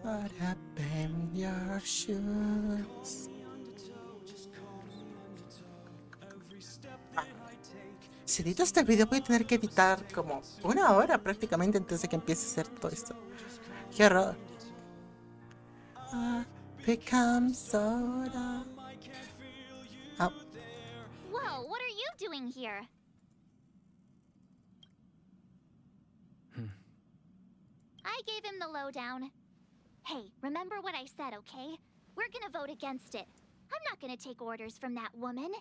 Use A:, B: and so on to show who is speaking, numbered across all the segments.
A: What happened your shoes? Si edito este video voy a tener que editar como 1 hora prácticamente antes de que empiece a hacer todo esto. ¡Qué horror! Become soda. Oh.
B: Whoa, what are you doing here? I gave him the lowdown. Hey, remember what I said, okay? We're gonna vote against it. I'm not gonna take orders from that woman.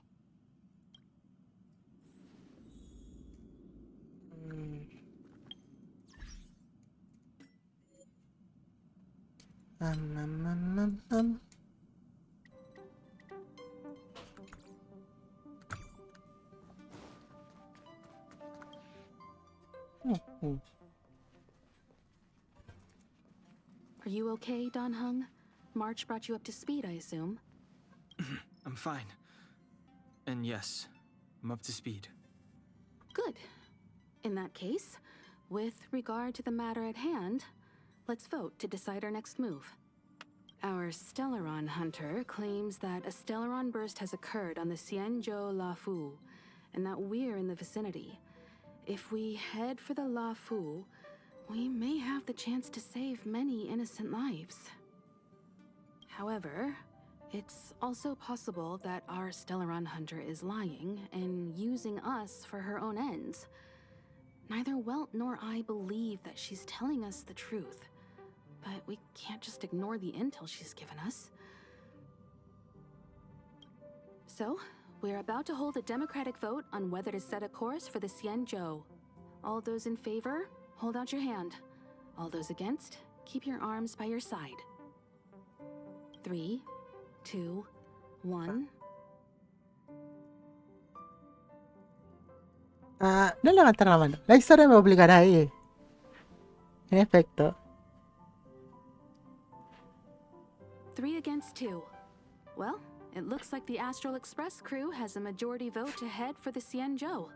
C: Are you okay, Don Hung? March brought you up to speed, I assume.
D: I'm fine. And yes, I'm up to speed.
C: Good. In that case, with regard to the matter at hand, let's vote to decide our next move. Our Stellaron hunter claims that a Stellaron burst has occurred on the Xianzhou La Fu, and that we're in the vicinity. If we head for the La Fu, we may have the chance to save many innocent lives. However, it's also possible that our Stellaron hunter is lying and using us for her own ends. Neither Welt nor I believe that she's telling us the truth, but we can't just ignore the intel she's given us. So, we're about to hold a democratic vote on whether to set a course for the Xianzhou. All those in favor, hold out your hand. All those against, keep your arms by your side. 3, 2, 1.
A: No levantar la mano. La historia me obligará a ir. En efecto.
C: 3 against 2. Well, it looks like the Astral Express crew has a majority vote to head for the Xianzhou.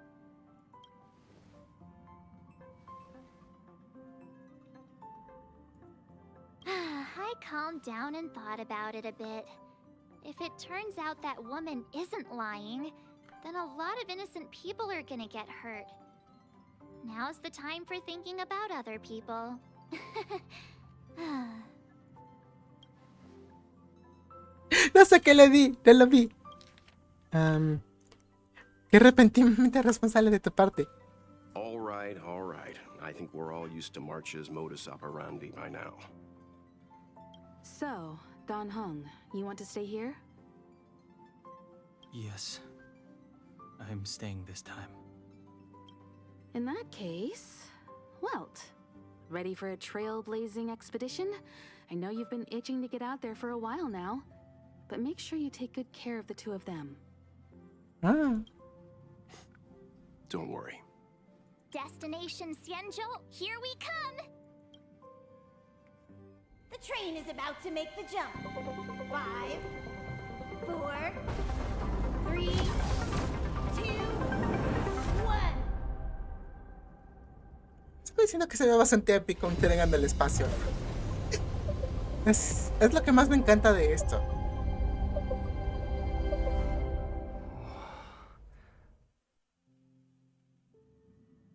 B: I calmed down and thought about it a bit. If it turns out that woman isn't lying, then a lot of innocent people are gonna get hurt. Now's the time for thinking about other people.
A: No sé qué le di, no lo vi. Qué repentinamente responsable de tu parte.
E: All right, all right. I think we're all used to March's modus operandi by now.
C: So, Don Hung, you want to stay here?
D: Yes. I'm staying this time.
C: In that case, Welt, ready for a trailblazing expedition? I know you've been itching to get out there for a while now, but make sure you take good care of the two of them.
E: Don't worry.
B: Destination Xianzhou, here we come!
F: The train is about to make the jump. 5, 4, 3, 2, 1.
A: Estoy diciendo que se ve bastante épico entregando el espacio. Es lo que más me encanta de esto.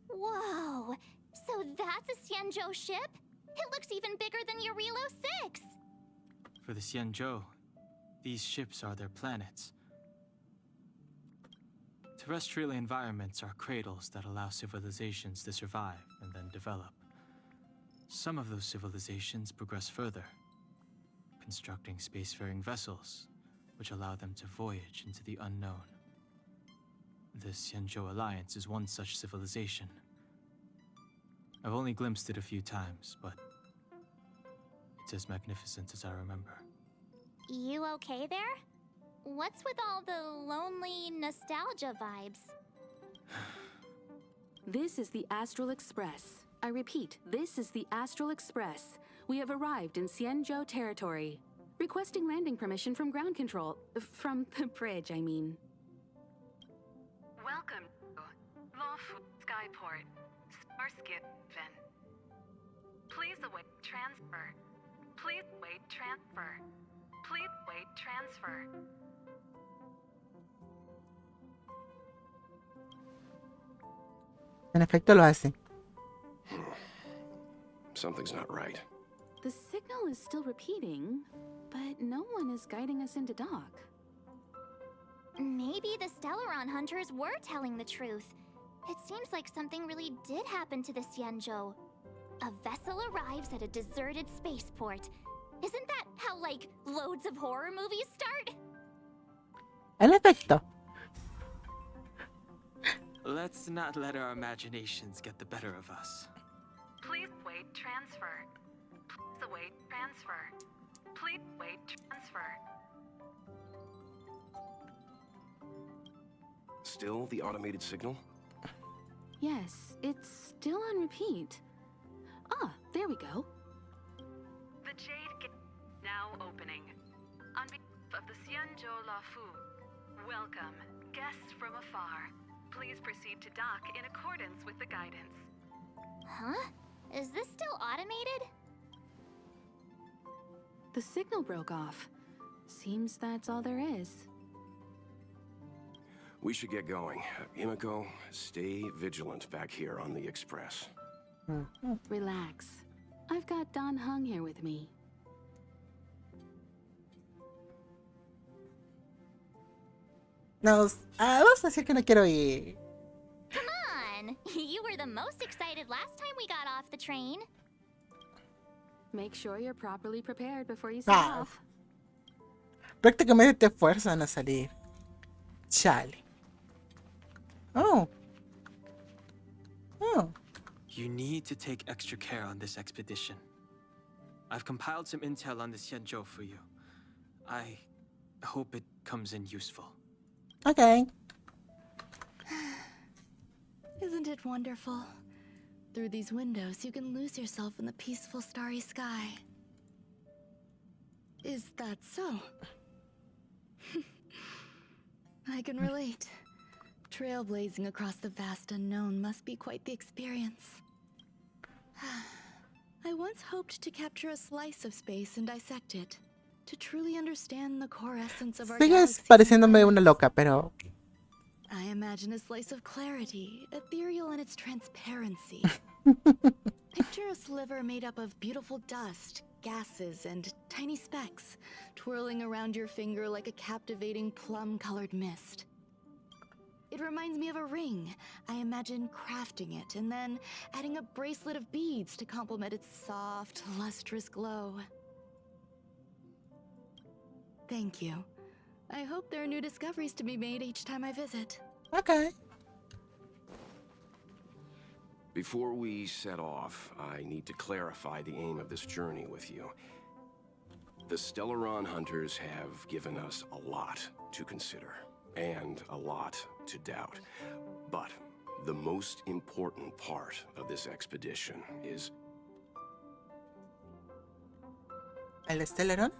B: Whoa! So that's a Xianzhou ship? It looks even bigger than Eurilo 6!
D: For the Xianzhou, these ships are their planets. Terrestrial environments are cradles that allow civilizations to survive and then develop. Some of those civilizations progress further, constructing spacefaring vessels, which allow them to voyage into the unknown. The Xianzhou Alliance is one such civilization. I've only glimpsed it a few times, but it's as magnificent as I remember.
B: You okay there? What's with all the lonely nostalgia vibes?
C: This is the Astral Express. I repeat, this is the Astral Express. We have arrived in Xianzhou territory. Requesting landing permission from ground control. From the bridge, I mean.
G: Welcome to Lawful Skyport, Starsky Ven. Please await transfer. Please Please wait transfer. Please wait transfer.
A: En efecto lo hace.
E: Something's not right.
C: The signal is still repeating, but no one is guiding us into dock.
B: Maybe the Stellaron hunters were telling the truth. It seems like something really did happen to the Xianzhou. A vessel arrives at a deserted spaceport. Isn't that how, like, loads of horror movies start?
A: En efecto.
D: Let's not let our imaginations get the better of us.
G: Please wait transfer. Please await transfer. Please wait transfer.
E: Still the automated signal?
C: Yes, it's still on repeat. Ah, there we go.
G: The Jade Gate now opening. On behalf of the Xianzhou Lafu, welcome, guests from afar. Please proceed to dock in accordance with the guidance.
B: Huh? Is this still automated?
C: The signal broke off. Seems that's all there is.
E: We should get going. Himiko, stay vigilant back here on the Express.
C: Relax. I've got Don Hung here with me.
A: No, vamos a decir que no quiero ir.
B: Come on! You were the most excited last time we got off the train.
C: Make sure you're properly prepared before you set
A: Ah.
C: off.
A: Prácticamente te fuerzan a salir. Chale. Oh. Oh.
D: You need to take extra care on this expedition. I've compiled some intel on the Xianzhou for you. I hope it comes in useful.
A: Okay.
H: Isn't it wonderful? Through these windows, you can lose yourself in the peaceful starry sky. Is that so? I can relate. Trailblazing across the vast unknown must be quite the experience. I once hoped to capture a slice of space and dissect it, to truly understand the core essence of our
A: Sigues
H: galaxy.
A: pareciéndome una loca, pero
H: I imagine a slice of clarity, ethereal in its transparency. Picture a sliver made up of beautiful dust, gases, and tiny specks, twirling around your finger like a captivating plum-colored mist. It reminds me of a ring. I imagine crafting it and then adding a bracelet of beads to complement its soft, lustrous glow. Thank you. I hope there are new discoveries to be made each time I visit.
A: okay.
E: Before we set off, I need to clarify the aim of this journey with you. The Stellaron hunters have given us a lot to consider, and a lot to doubt. But the most important part of this expedition is...
A: El Stellaron.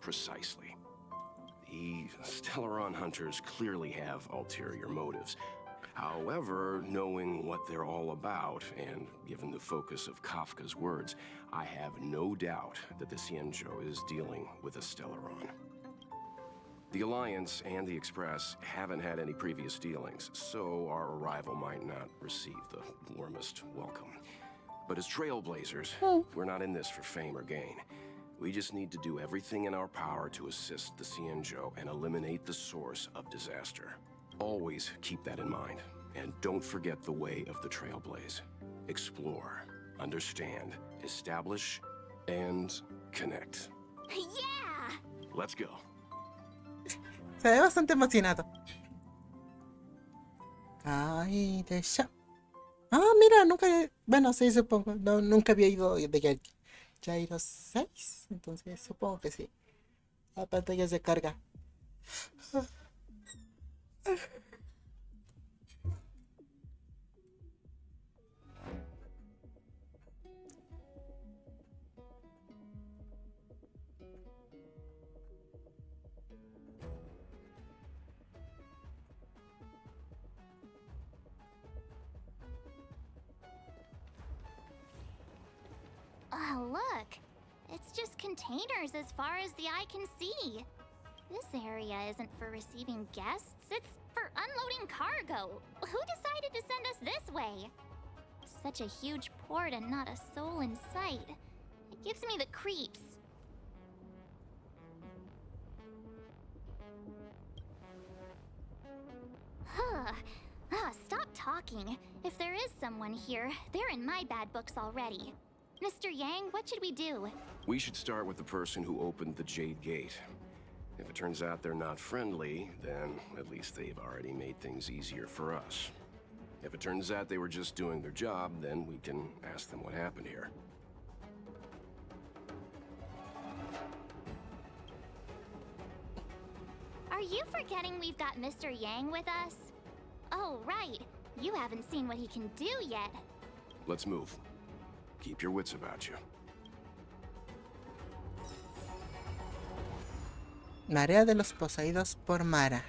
E: Precisely. The Stellaron hunters clearly have ulterior motives. However, knowing what they're all about, and given the focus of Kafka's words, I have no doubt that the Xianzhou is dealing with a Stellaron. The Alliance and the Express haven't had any previous dealings, so our arrival might not receive the warmest welcome. But as trailblazers, we're not in this for fame or gain. We just need to do everything in our power to assist the Xianzhou and eliminate the source of disaster. Always keep that in mind, and don't forget the way of the Trailblaze. Explore, understand, establish, and connect.
B: Yeah!
E: Let's go.
A: Se ve bastante emocionado. Ay, de ya. Ah, mira, nunca. Bueno, sí, supongo. No, nunca había ido de ya. Ya he ido 6. Entonces, supongo que sí. La pantalla se carga.
B: Oh, look. It's just containers as far as the eye can see. This area isn't for receiving guests, it's for unloading cargo. Who decided to send us this way? Such a huge port and not a soul in sight. It gives me the creeps. Stop talking. If there is someone here, they're in my bad books already. Mr. Yang, what should we do?
E: We should start with the person who opened the Jade Gate. If it turns out they're not friendly, then at least they've already made things easier for us. If it turns out they were just doing their job, then we can ask them what happened here.
B: Are you forgetting we've got Mr. Yang with us? Oh, right. You haven't seen what he can do yet.
E: Let's move. Keep your wits about you.
A: Marea de los poseídos por Mara.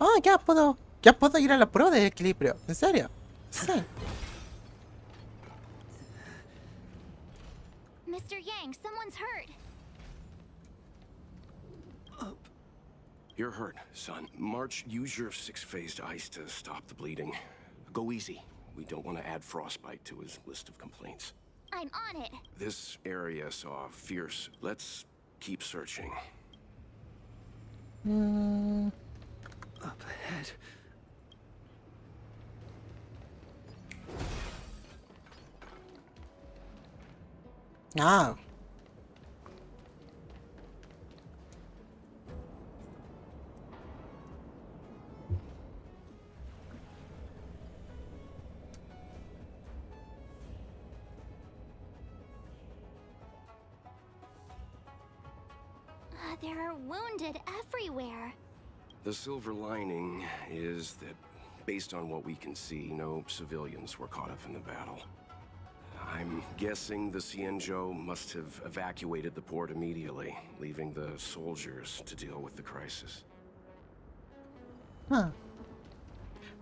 A: Oh, ya puedo ir a la prueba de equilibrio. ¿En serio? Sí.
B: Mr. Yang, someone's hurt.
E: You're hurt, son. March, use your 6-phased ice to stop the bleeding. Go easy. We don't want to add frostbite to his list of complaints.
B: I'm on it.
E: This area saw fierce. Let's keep searching.
I: Up ahead.
A: Ah.
B: There are wounded everywhere.
E: The silver lining is that, based on what we can see, no civilians were caught up in the battle. I'm guessing the Xianzhou must have evacuated the port immediately, leaving the soldiers to deal with the crisis.
A: Ah.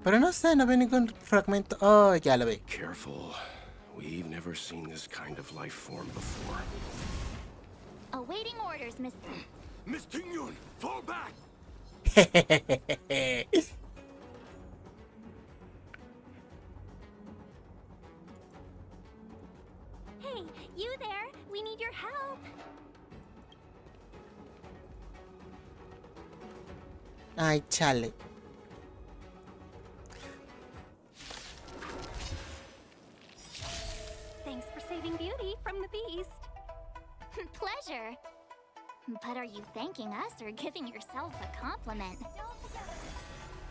A: Pero no sé, no veo ningún fragmento. Oh, ya lo vi.
E: Careful. We've never seen this kind of life form before.
B: Awaiting orders, Miss...
E: Miss Tingyun, fall back!
B: Hey, you there? We need your help.
A: Ay, chale.
B: Thanks for saving Beauty from the beast. Pleasure. But are you thanking us or giving yourself a compliment?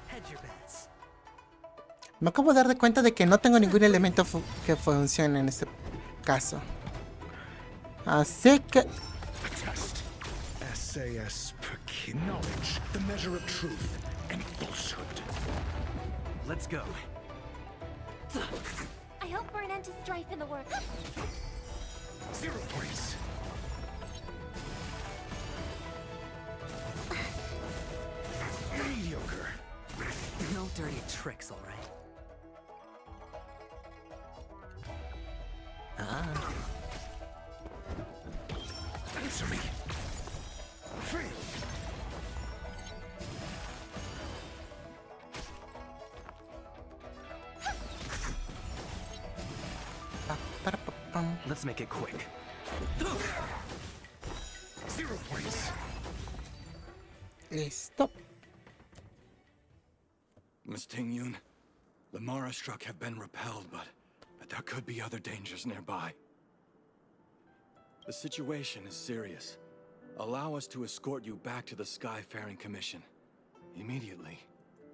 I: Hedge your bets.
A: Me acabo de dar cuenta de que no tengo ningún elemento que funcione en este caso. Así que...
J: Test. SAS per key. Knowledge, the measure of truth and falsehood.
I: Let's go.
B: I hope for an end to strife in the works.
J: 0 points. Mediocre.
I: No dirty tricks, all right?
J: Answer me. Free.
I: Let's make it quick.
J: 0 points.
A: Listo.
K: Miss Tingyun, the Mara struck have been repelled, but there could be other dangers nearby. The situation is serious. Allow us to escort you back to the Skyfaring Commission. Immediately.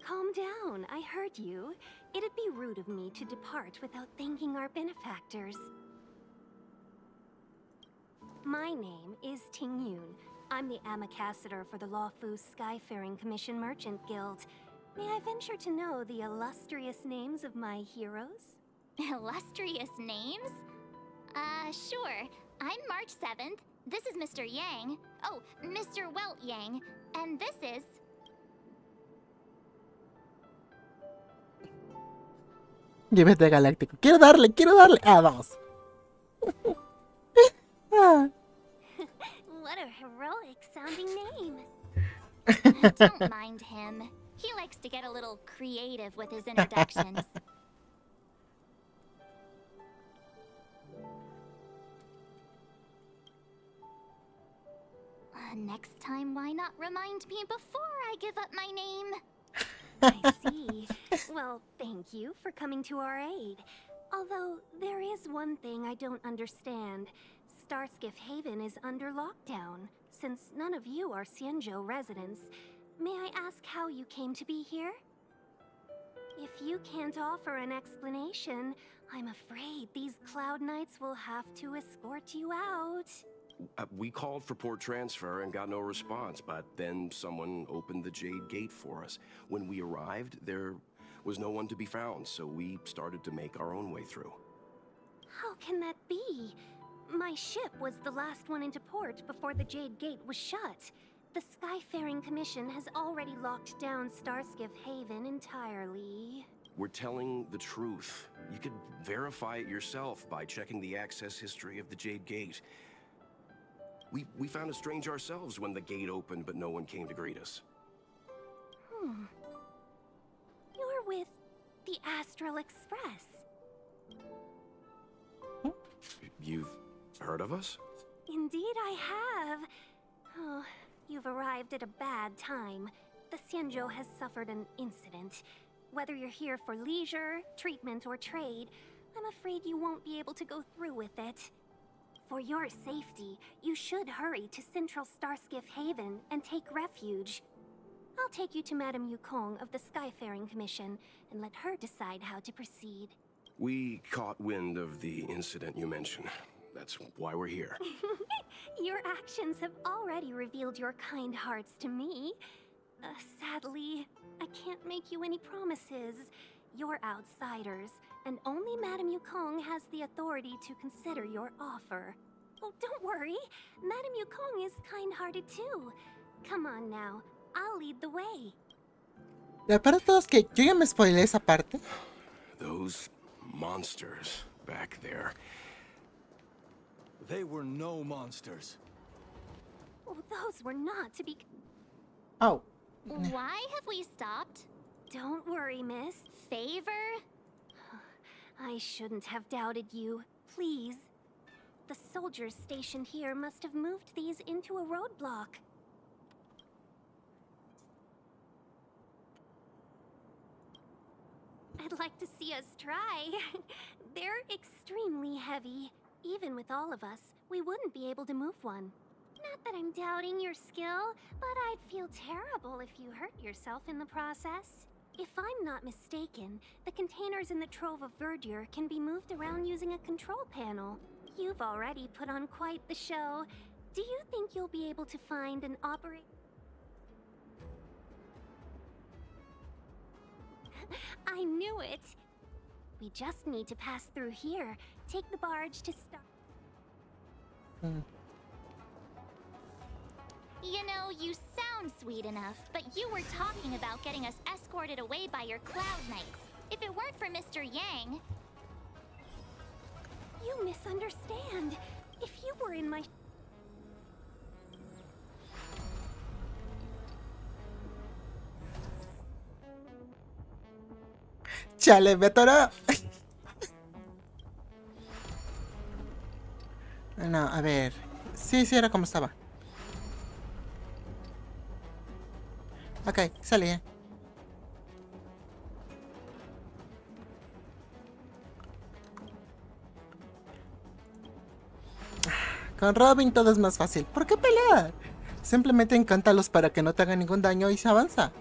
L: Calm down, I heard you. It'd be rude of me to depart without thanking our benefactors. My name is Tingyun. I'm the Ambassador for the Lawfu Skyfaring Commission Merchant Guild. May I venture to know the illustrious names of my heroes?
B: Illustrious names? Sure. I'm March 7th. This is Mr. Yang. Oh, Mr. Welt Yang. And this is...
A: Límite galáctico. Quiero darle. Ah, vamos. Ah.
B: What a heroic sounding name. Don't mind him. He likes to get a little creative with his introductions. Next time, why not remind me before I give up my name?
L: I see. Well, thank you for coming to our aid. Although, there is one thing I don't understand. Starskiff Haven is under lockdown. Since none of you are Xianzhou residents, may I ask how you came to be here? If you can't offer an explanation, I'm afraid these Cloud Knights will have to escort you out.
E: We called for port transfer and got no response, but then someone opened the Jade Gate for us. When we arrived, there was no one to be found, so we started to make our own way through.
L: How can that be? My ship was the last one into port before the Jade Gate was shut. The Skyfaring Commission has already locked down Starskiff Haven entirely.
E: We're telling the truth. You could verify it yourself by checking the access history of the Jade Gate. We found it strange ourselves when the gate opened, but no one came to greet us.
L: You're with the Astral Express.
E: You've heard of us?
L: Indeed I have. Oh, you've arrived at a bad time. The Xianzhou has suffered an incident. Whether you're here for leisure, treatment, or trade, I'm afraid you won't be able to go through with it. For your safety, you should hurry to Central Starskiff Haven and take refuge. I'll take you to Madame Yukong of the Skyfaring Commission and let her decide how to proceed.
E: We caught wind of the incident you mentioned. That's why we're here.
L: Your actions have already revealed your kind hearts to me. Sadly, I can't make you any promises. You're outsiders, and only Madame Yukong has the authority to consider your offer. Oh, don't worry. Madame Yukong is kind-hearted too. Come on now, I'll lead the way.
A: Lo peor de todo es que yo ya me spoilé esa parte.
E: Those monsters back there.
K: They were no monsters.
L: Oh, those were not to be...
A: Oh.
B: Why have we stopped?
L: Don't worry, miss.
B: Favor?
L: I shouldn't have doubted you. Please. The soldiers stationed here must have moved these into a roadblock. I'd like to see us try. They're extremely heavy. Even with all of us, we wouldn't be able to move one. Not that I'm doubting your skill, but I'd feel terrible if you hurt yourself in the process. If I'm not mistaken, the containers in the Trove of Verdure can be moved around using a control panel. You've already put on quite the show. Do you think you'll be able to find and operate? I knew it! We just need to pass through here. Take the barge to start.
B: You know, you sound sweet enough, but you were talking about getting us escorted away by your Cloud Knights. If it weren't for Mr. Yang...
L: You misunderstand. If you were in my...
A: Chale, me atoró. No, a ver. Sí, era como estaba. Ok, salí. Con Robin todo es más fácil. ¿Por qué pelear? Simplemente encántalos para que no te hagan ningún daño y se avanza.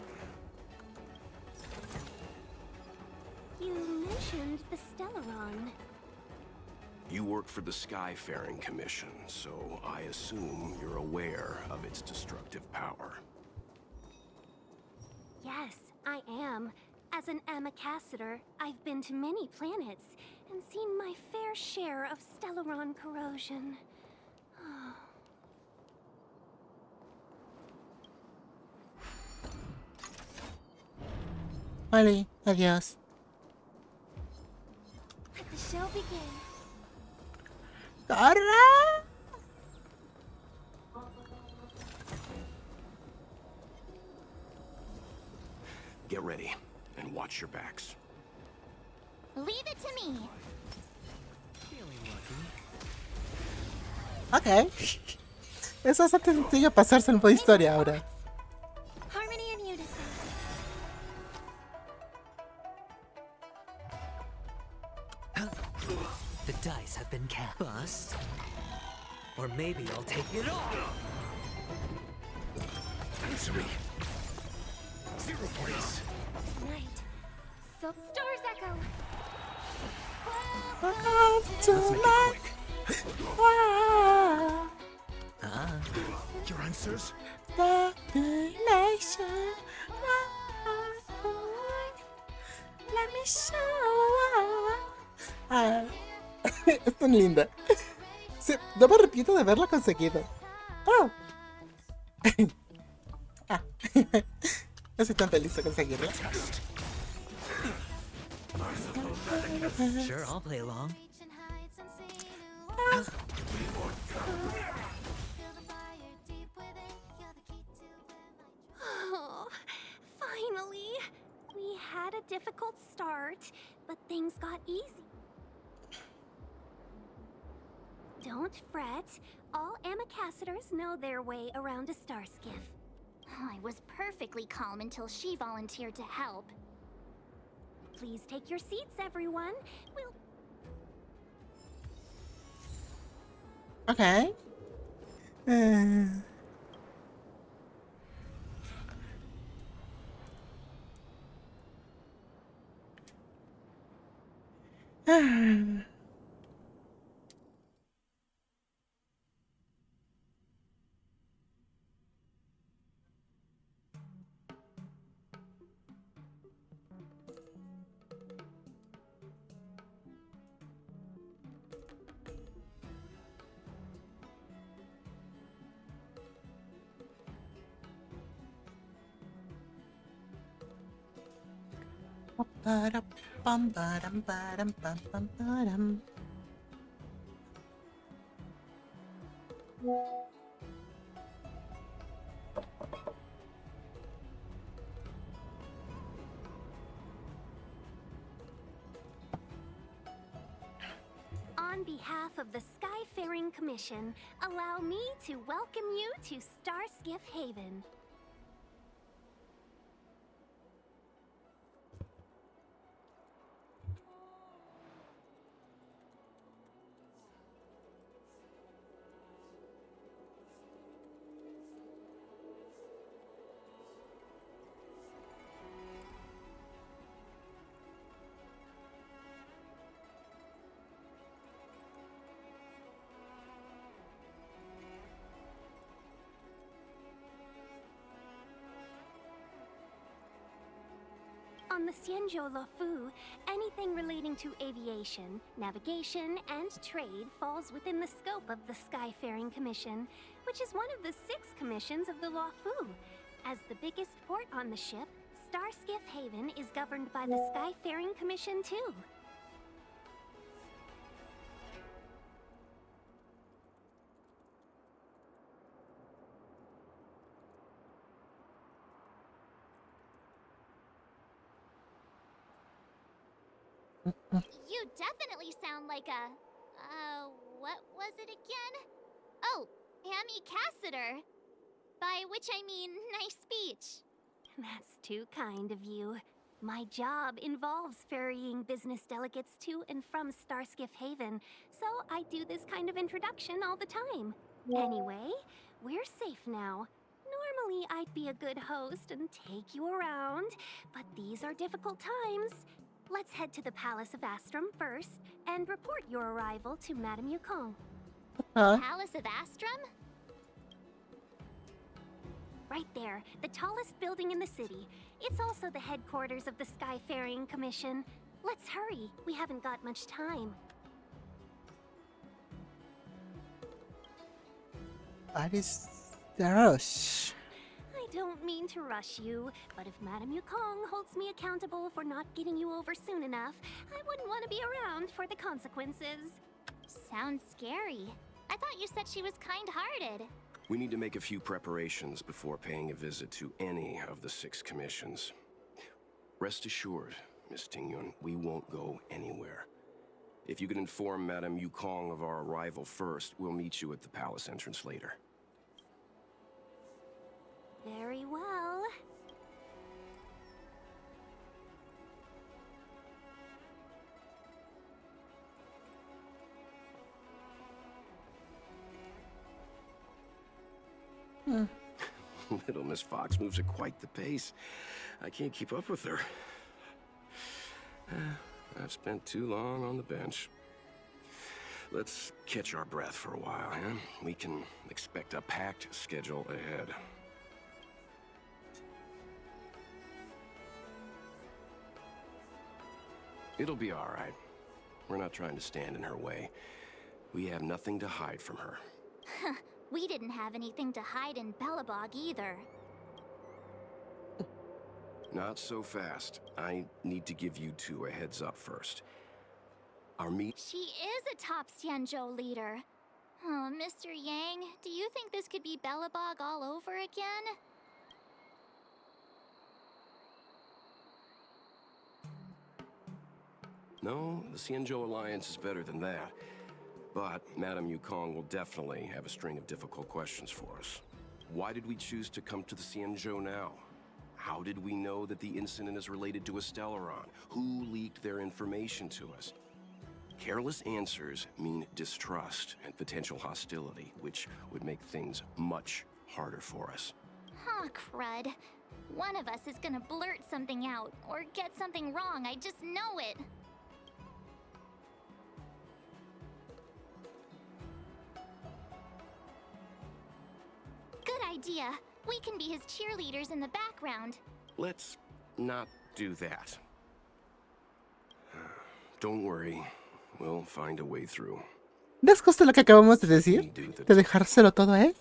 E: You work for the Skyfaring Commission, so I assume you're aware of its destructive power.
L: Yes, I am. As an Amicassator, I've been to many planets and seen my fair share of Stellaron corrosion.
A: Vale, adiós.
L: Let the show begin.
A: ¡Corre!
E: Get ready and watch your backs.
B: Leave it to me.
A: Ok. Es bastante sencillo pasarse el modo historia ahora.
B: Harmony and unison.
I: The dice have been cast. Bust. Or maybe I'll take it all.
J: Answer me. 0 points.
B: Night. So stars echo.
A: Let's
J: make it quick. Your answers?
A: Population. Let me show. Ah, es tan linda. Sí, no me arrepiento de haberla conseguido. Oh. Ah. Estoy tan feliz de conseguirla.
I: Sure, I'll play along.
L: Oh, finally! We had a difficult start, but things got easy. Don't fret. All Amicacetors know their way around a star skiff.
B: I was perfectly calm until she volunteered to help.
L: Please take your seats, everyone. We'll...
A: Okay.
L: On behalf of the Skyfaring Commission, allow me to welcome you to Starskiff Haven. On the Xianzhou Lafu, anything relating to aviation, navigation, and trade falls within the scope of the Skyfaring Commission, which is one of the 6 commissions of the Lafu. As the biggest port on the ship, Starskiff Haven is governed by the Skyfaring Commission too.
B: You definitely sound like a... what was it again? Oh, Amicaciter. By which I mean, nice speech.
L: That's too kind of you. My job involves ferrying business delegates to and from Starskiff Haven, so I do this kind of introduction all the time. Anyway, we're safe now. Normally, I'd be a good host and take you around, but these are difficult times. Let's head to the Palace of Astrum first and report your arrival to Madame Yukong.
B: Palace of Astrum?
L: Right there, the tallest building in the city. It's also the headquarters of the Skyfaring Commission. Let's hurry, we haven't got much time.
A: What is the rush?
L: I don't mean to rush you, but if Madame Yukong holds me accountable for not getting you over soon enough, I wouldn't want to be around for the consequences.
B: Sounds scary. I thought you said she was kind-hearted.
E: We need to make a few preparations before paying a visit to any of the 6 commissions. Rest assured, Miss Tingyun, we won't go anywhere. If you can inform Madame Yukong of our arrival first, we'll meet you at the palace entrance later.
L: Very well.
E: Little Miss Fox moves at quite the pace. I can't keep up with her. I've spent too long on the bench. Let's catch our breath for a while, huh? We can expect a packed schedule ahead. It'll be all right. We're not trying to stand in her way. We have nothing to hide from her.
B: We didn't have anything to hide in Belobog either.
E: Not so fast. I need to give you 2 a heads up first. Our meet...
B: She is a top Xianzhou leader. Oh, Mr. Yang, do you think this could be Belobog all over again?
E: No, the Xianzhou Alliance is better than that. But Madame Yukong will definitely have a string of difficult questions for us. Why did we choose to come to the Xianzhou now? How did we know that the incident is related to a Stellaron? Who leaked their information to us? Careless answers mean distrust and potential hostility, which would make things much harder for us.
B: Huh, crud. One of us is gonna blurt something out, or get something wrong, I just know it. Good idea. We can be his cheerleaders in the background.
E: Let's not do that. Don't worry. We'll find a way through.
A: ¿No es justo lo que acabamos de decir? De dejárselo todo a él.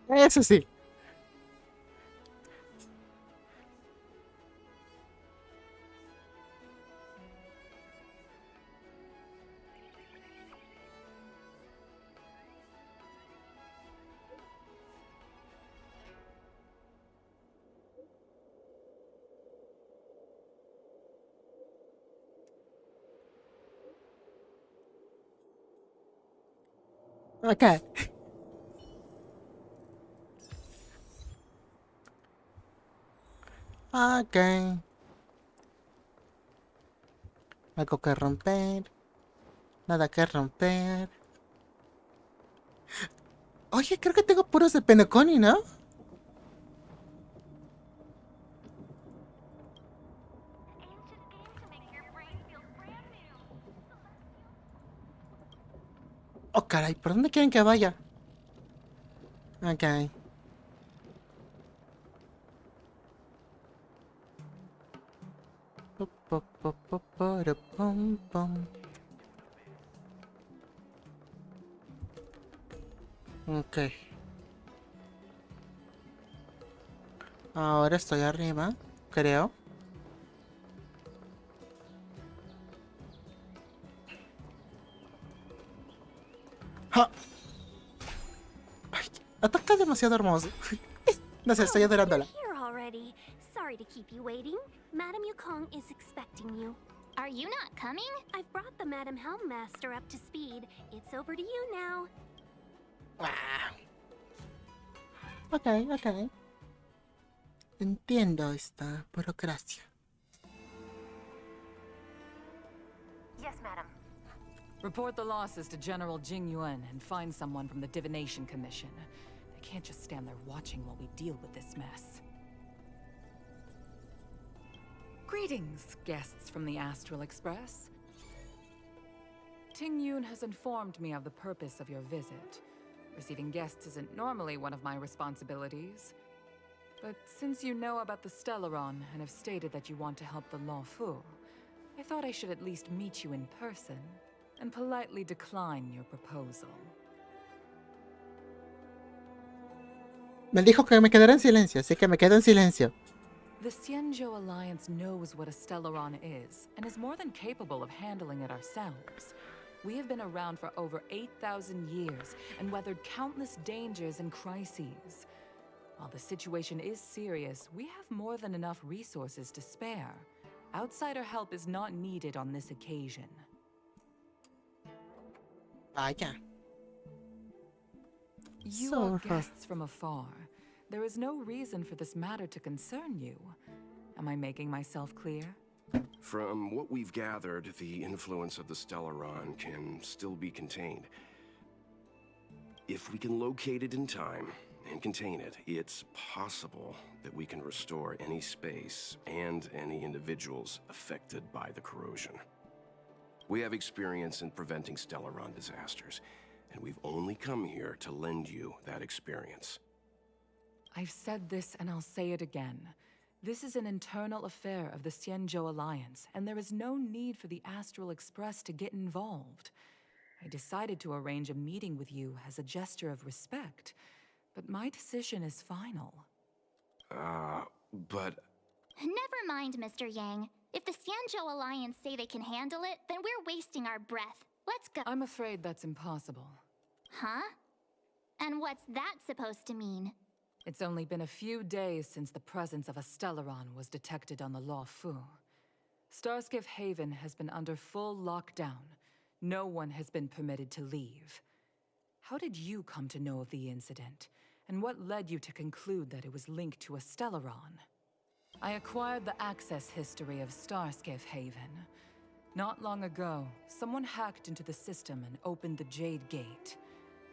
A: Eso sí. Okay. Ok. Algo que romper. Nada que romper. Oye, creo que tengo puros de Penaconi, ¿no? Oh, caray, ¿por dónde quieren que vaya? Ok. Ok. Ahora estoy arriba, creo. ¡Ja! Ay, ataca demasiado hermoso. No sé, estoy adorándola.
L: Here already. Sorry to keep you waiting. Madame Yukong is expecting you.
B: Are you not coming?
L: I've brought the Madame Helmmaster up to speed. It's over to you now.
A: Ok, ok. Entiendo esta burocracia.
M: Yes, madam.
N: Report the losses to General Jing Yuan and find someone from the Divination Commission. They can't just stand there watching while we deal with this mess. Greetings, guests from the Astral Express. Ting Yun has informed me of the purpose of your visit. Receiving guests isn't normally one of my responsibilities. But since you know about the Stellaron and have stated that you want to help the Luofu, I thought I should at least meet you in person and politely decline your proposal.
A: Me dijo que me quedara en silencio, así que me quedo en silencio.
N: The Xianzhou Alliance knows what a Stellaron is, and is more than capable of handling it ourselves. We have been around for over 8,000 years, and weathered countless dangers and crises. While the situation is serious, we have more than enough resources to spare. Outsider help is not needed on this occasion.
A: Vaya.
N: You
A: So
N: are guests from afar. There is no reason for this matter to concern you. Am I making myself clear?
E: From what we've gathered, the influence of the Stellaron can still be contained. If we can locate it in time and contain it, it's possible that we can restore any space and any individuals affected by the corrosion. We have experience in preventing Stellaron disasters, and we've only come here to lend you that experience.
N: I've said this and I'll say it again. This is an internal affair of the Xianzhou Alliance, and there is no need for the Astral Express to get involved. I decided to arrange a meeting with you as a gesture of respect, but my decision is final.
E: But...
B: Never mind, Mr. Yang. If the Xianzhou Alliance say they can handle it, then we're wasting our breath. Let's go.
N: I'm afraid that's impossible.
B: Huh? And what's that supposed to mean?
N: It's only been a few days since the presence of a Stellaron was detected on the Luofu. Starskiff Haven has been under full lockdown. No one has been permitted to leave. How did you come to know of the incident? And what led you to conclude that it was linked to a Stellaron? I acquired the access history of Starskiff Haven. Not long ago, someone hacked into the system and opened the Jade Gate,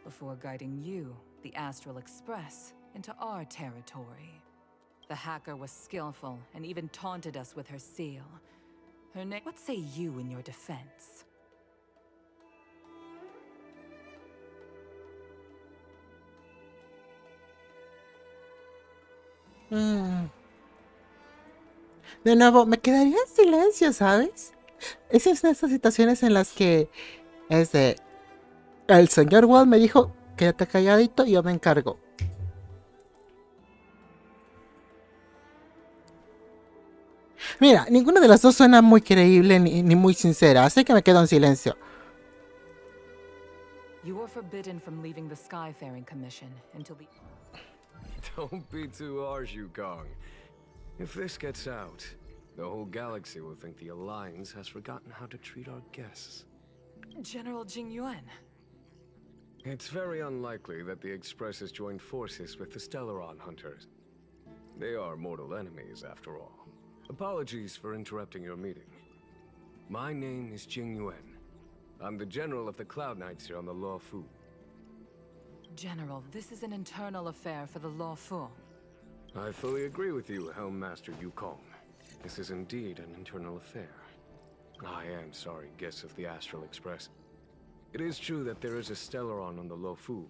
N: before guiding you, the Astral Express, into our territory. The hacker was skillful and even taunted us with her seal. Her name... What say you in your defense?
A: De nuevo, me quedaría en silencio, ¿sabes? Es una de esas situaciones en las que el señor Wall me dijo, quédate calladito y yo me encargo. Mira, ninguna de las dos suena muy creíble ni muy sincera, así que me quedo en silencio.
N: You were forbidden from leaving the Skyfaring Commission until the...
O: Don't be too harsh, Yukong. If this gets out, the whole galaxy will think the Alliance has forgotten how to treat our guests.
N: General Jingyuan.
O: It's very unlikely that the Express has joined forces with the Stellaron hunters. They are mortal enemies, after all. Apologies for interrupting your meeting. My name is Jingyuan. I'm the general of the Cloud Knights here on the Luofu.
N: General, this is an internal affair for the Luofu.
O: I fully agree with you, Helm Master Yukong. This is indeed an internal affair. I am sorry, guests of the Astral Express. It is true that there is a Stellaron on the Luofu,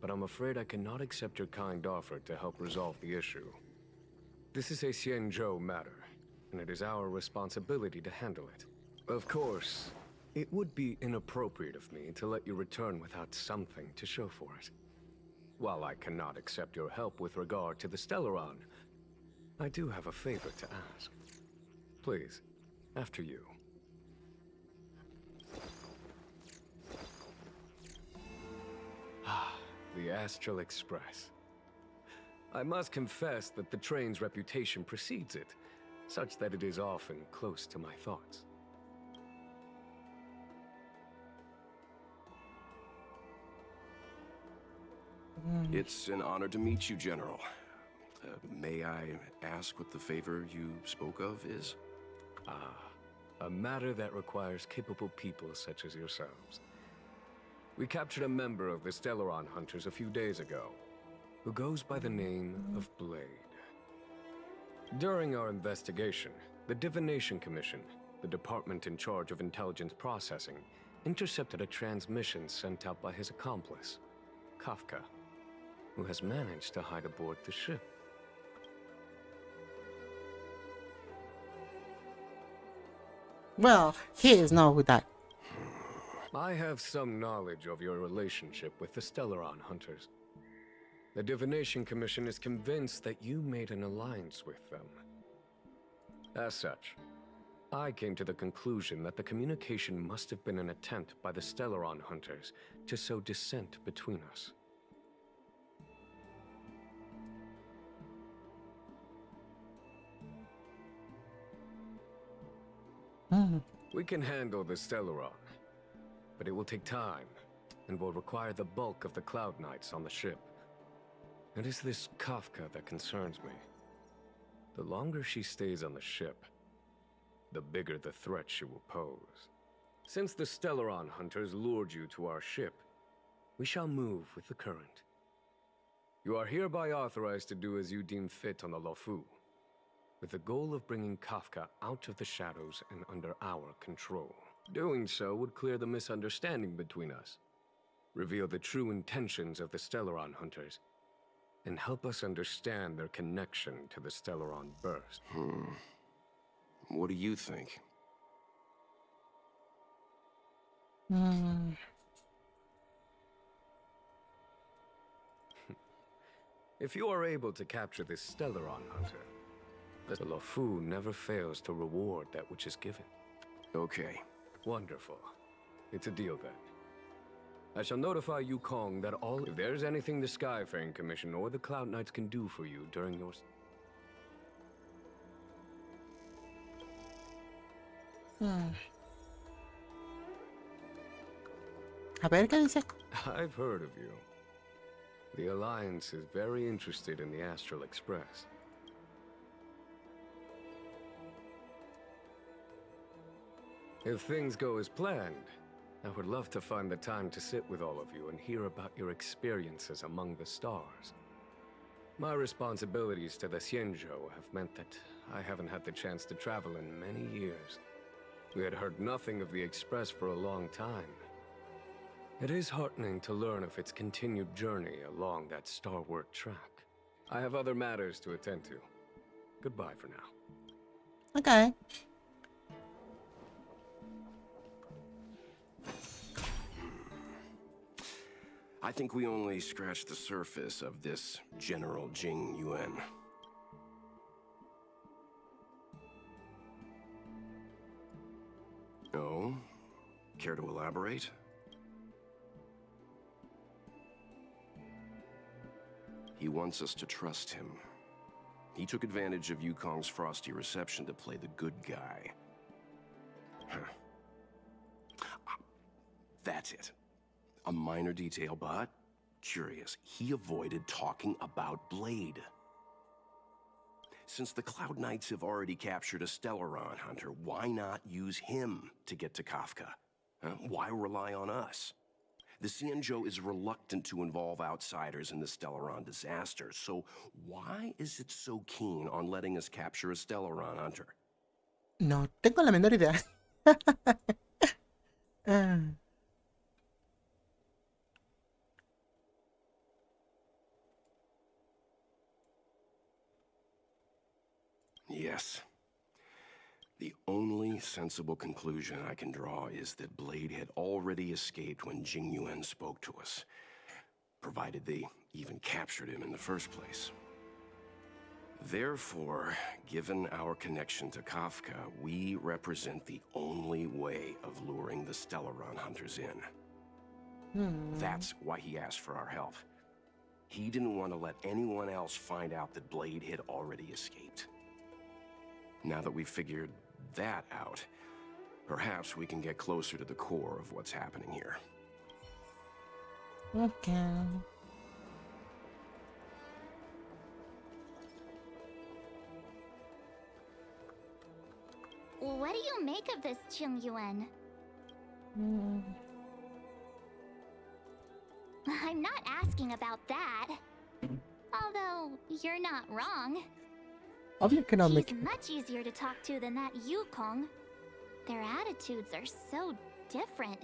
O: but I'm afraid I cannot accept your kind offer to help resolve the issue. This is a Xianzhou matter, and it is our responsibility to handle it. Of course, it would be inappropriate of me to let you return without something to show for it. While I cannot accept your help with regard to the Stellaron, I do have a favor to ask. Please, after you. The Astral Express. I must confess that the train's reputation precedes it, such that it is often close to my thoughts.
E: It's an honor to meet you, General. May I ask what the favor you spoke of is?
O: A matter that requires capable people such as yourselves. We captured a member of the Stellaron Hunters a few days ago, who goes by the name of Blade. During our investigation, the Divination Commission, the department in charge of intelligence processing, intercepted a transmission sent out by his accomplice, Kafka, who has managed to hide aboard the ship.
A: Well, he is know who that.
O: I have some knowledge of your relationship with the Stellaron hunters. The Divination Commission is convinced that you made an alliance with them. As such, I came to the conclusion that the communication must have been an attempt by the Stellaron hunters to sow dissent between us. We can handle the Stellaron, but it will take time and will require the bulk of the Cloud Knights on the ship. It is this Kafka that concerns me. The longer she stays on the ship, the bigger the threat she will pose. Since the Stellaron hunters lured you to our ship, we shall move with the current. You are hereby authorized to do as you deem fit on the Luofu, with the goal of bringing Kafka out of the shadows and under our control. Doing so would clear the misunderstanding between us, reveal the true intentions of the Stellaron hunters, and help us understand their connection to the Stellaron burst.
E: What do you think?
O: If you are able to capture this Stellaron hunter, the Luofu never fails to reward that which is given.
E: Okay.
O: Wonderful. It's a deal then. I shall notify Yukong that if there's anything the Skyfaring Commission or the Cloud Knights can do for you during your...
A: A ver qué dice.
O: I've heard of you. The Alliance is very interested in the Astral Express. If things go as planned, I would love to find the time to sit with all of you and hear about your experiences among the stars. My responsibilities to the Xianzhou have meant that I haven't had the chance to travel in many years. We had heard nothing of the Express for a long time. It is heartening to learn of its continued journey along that starward track. I have other matters to attend to. Goodbye for now.
A: Okay.
E: I think we only scratched the surface of this General Jing Yuan. Oh? Care to elaborate? He wants us to trust him. He took advantage of Yukong's frosty reception to play the good guy. That's it. A minor detail, but curious. He avoided talking about Blade. Since the Cloud Knights have already captured a Stellaron hunter, why not use him to get to Kafka? Why rely on us? The Xianzhou is reluctant to involve outsiders in the Stellaron disaster, so why is it so keen on letting us capture a Stellaron hunter?
A: No tengo la menor idea.
E: Yes. The only sensible conclusion I can draw is that Blade had already escaped when Jing Yuan spoke to us, provided they even captured him in the first place. Therefore, given our connection to Kafka, we represent the only way of luring the Stellaron hunters in. That's why he asked for our help. He didn't want to let anyone else find out that Blade had already escaped. Now that we've figured that out, perhaps we can get closer to the core of what's happening here.
A: Okay.
B: What do you make of this, Jing Yuan? I'm not asking about that. Although, you're not wrong.
A: Obvio que no me...
B: He's much easier to talk to than that Yukong. Their attitudes are so different.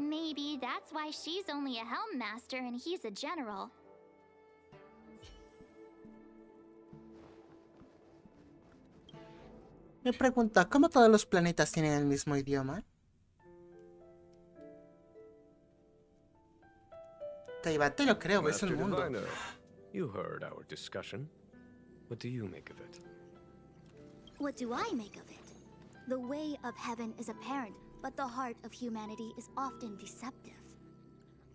B: Maybe that's why she's only a helm master and he's a general.
A: Me pregunta, ¿cómo todos los planetas tienen el mismo idioma? Calidad, te lo creo, es un
O: Master
A: mundo.
O: Diviner, you heard our discussion. What do you make of it?
P: What do I make of it? The way of heaven is apparent, but the heart of humanity is often deceptive.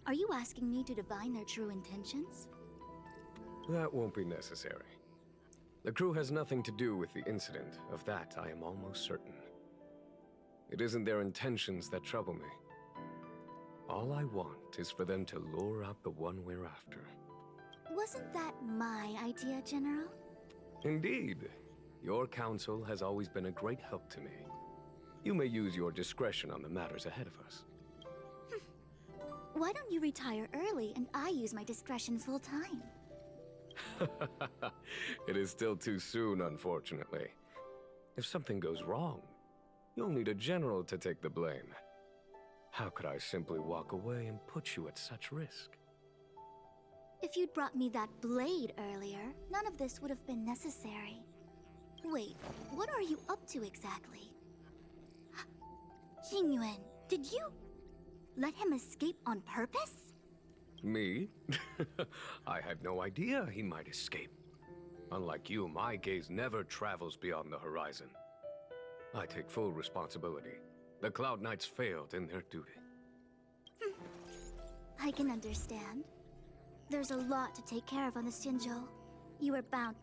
P: Are you asking me to divine their true intentions?
O: That won't be necessary. The crew has nothing to do with the incident. Of that, I am almost certain. It isn't their intentions that trouble me. All I want is for them to lure out the one we're after.
P: Wasn't that my idea, General?
O: Indeed. Your counsel has always been a great help to me. You may use your discretion on the matters ahead of us.
P: Why don't you retire early and I use my discretion full time?
O: It is still too soon, unfortunately. If something goes wrong, you'll need a general to take the blame. How could I simply walk away and put you at such risk?
P: If you'd brought me that blade earlier, none of this would have been necessary. Wait, what are you up to exactly? Xingyuan, did you let him escape on purpose?
O: Me? I had no idea he might escape. Unlike you, my gaze never travels beyond the horizon. I take full responsibility. The Cloud Knights failed in their duty.
P: I can understand. There's a lot to take care of on the Xianzhou. You were bound.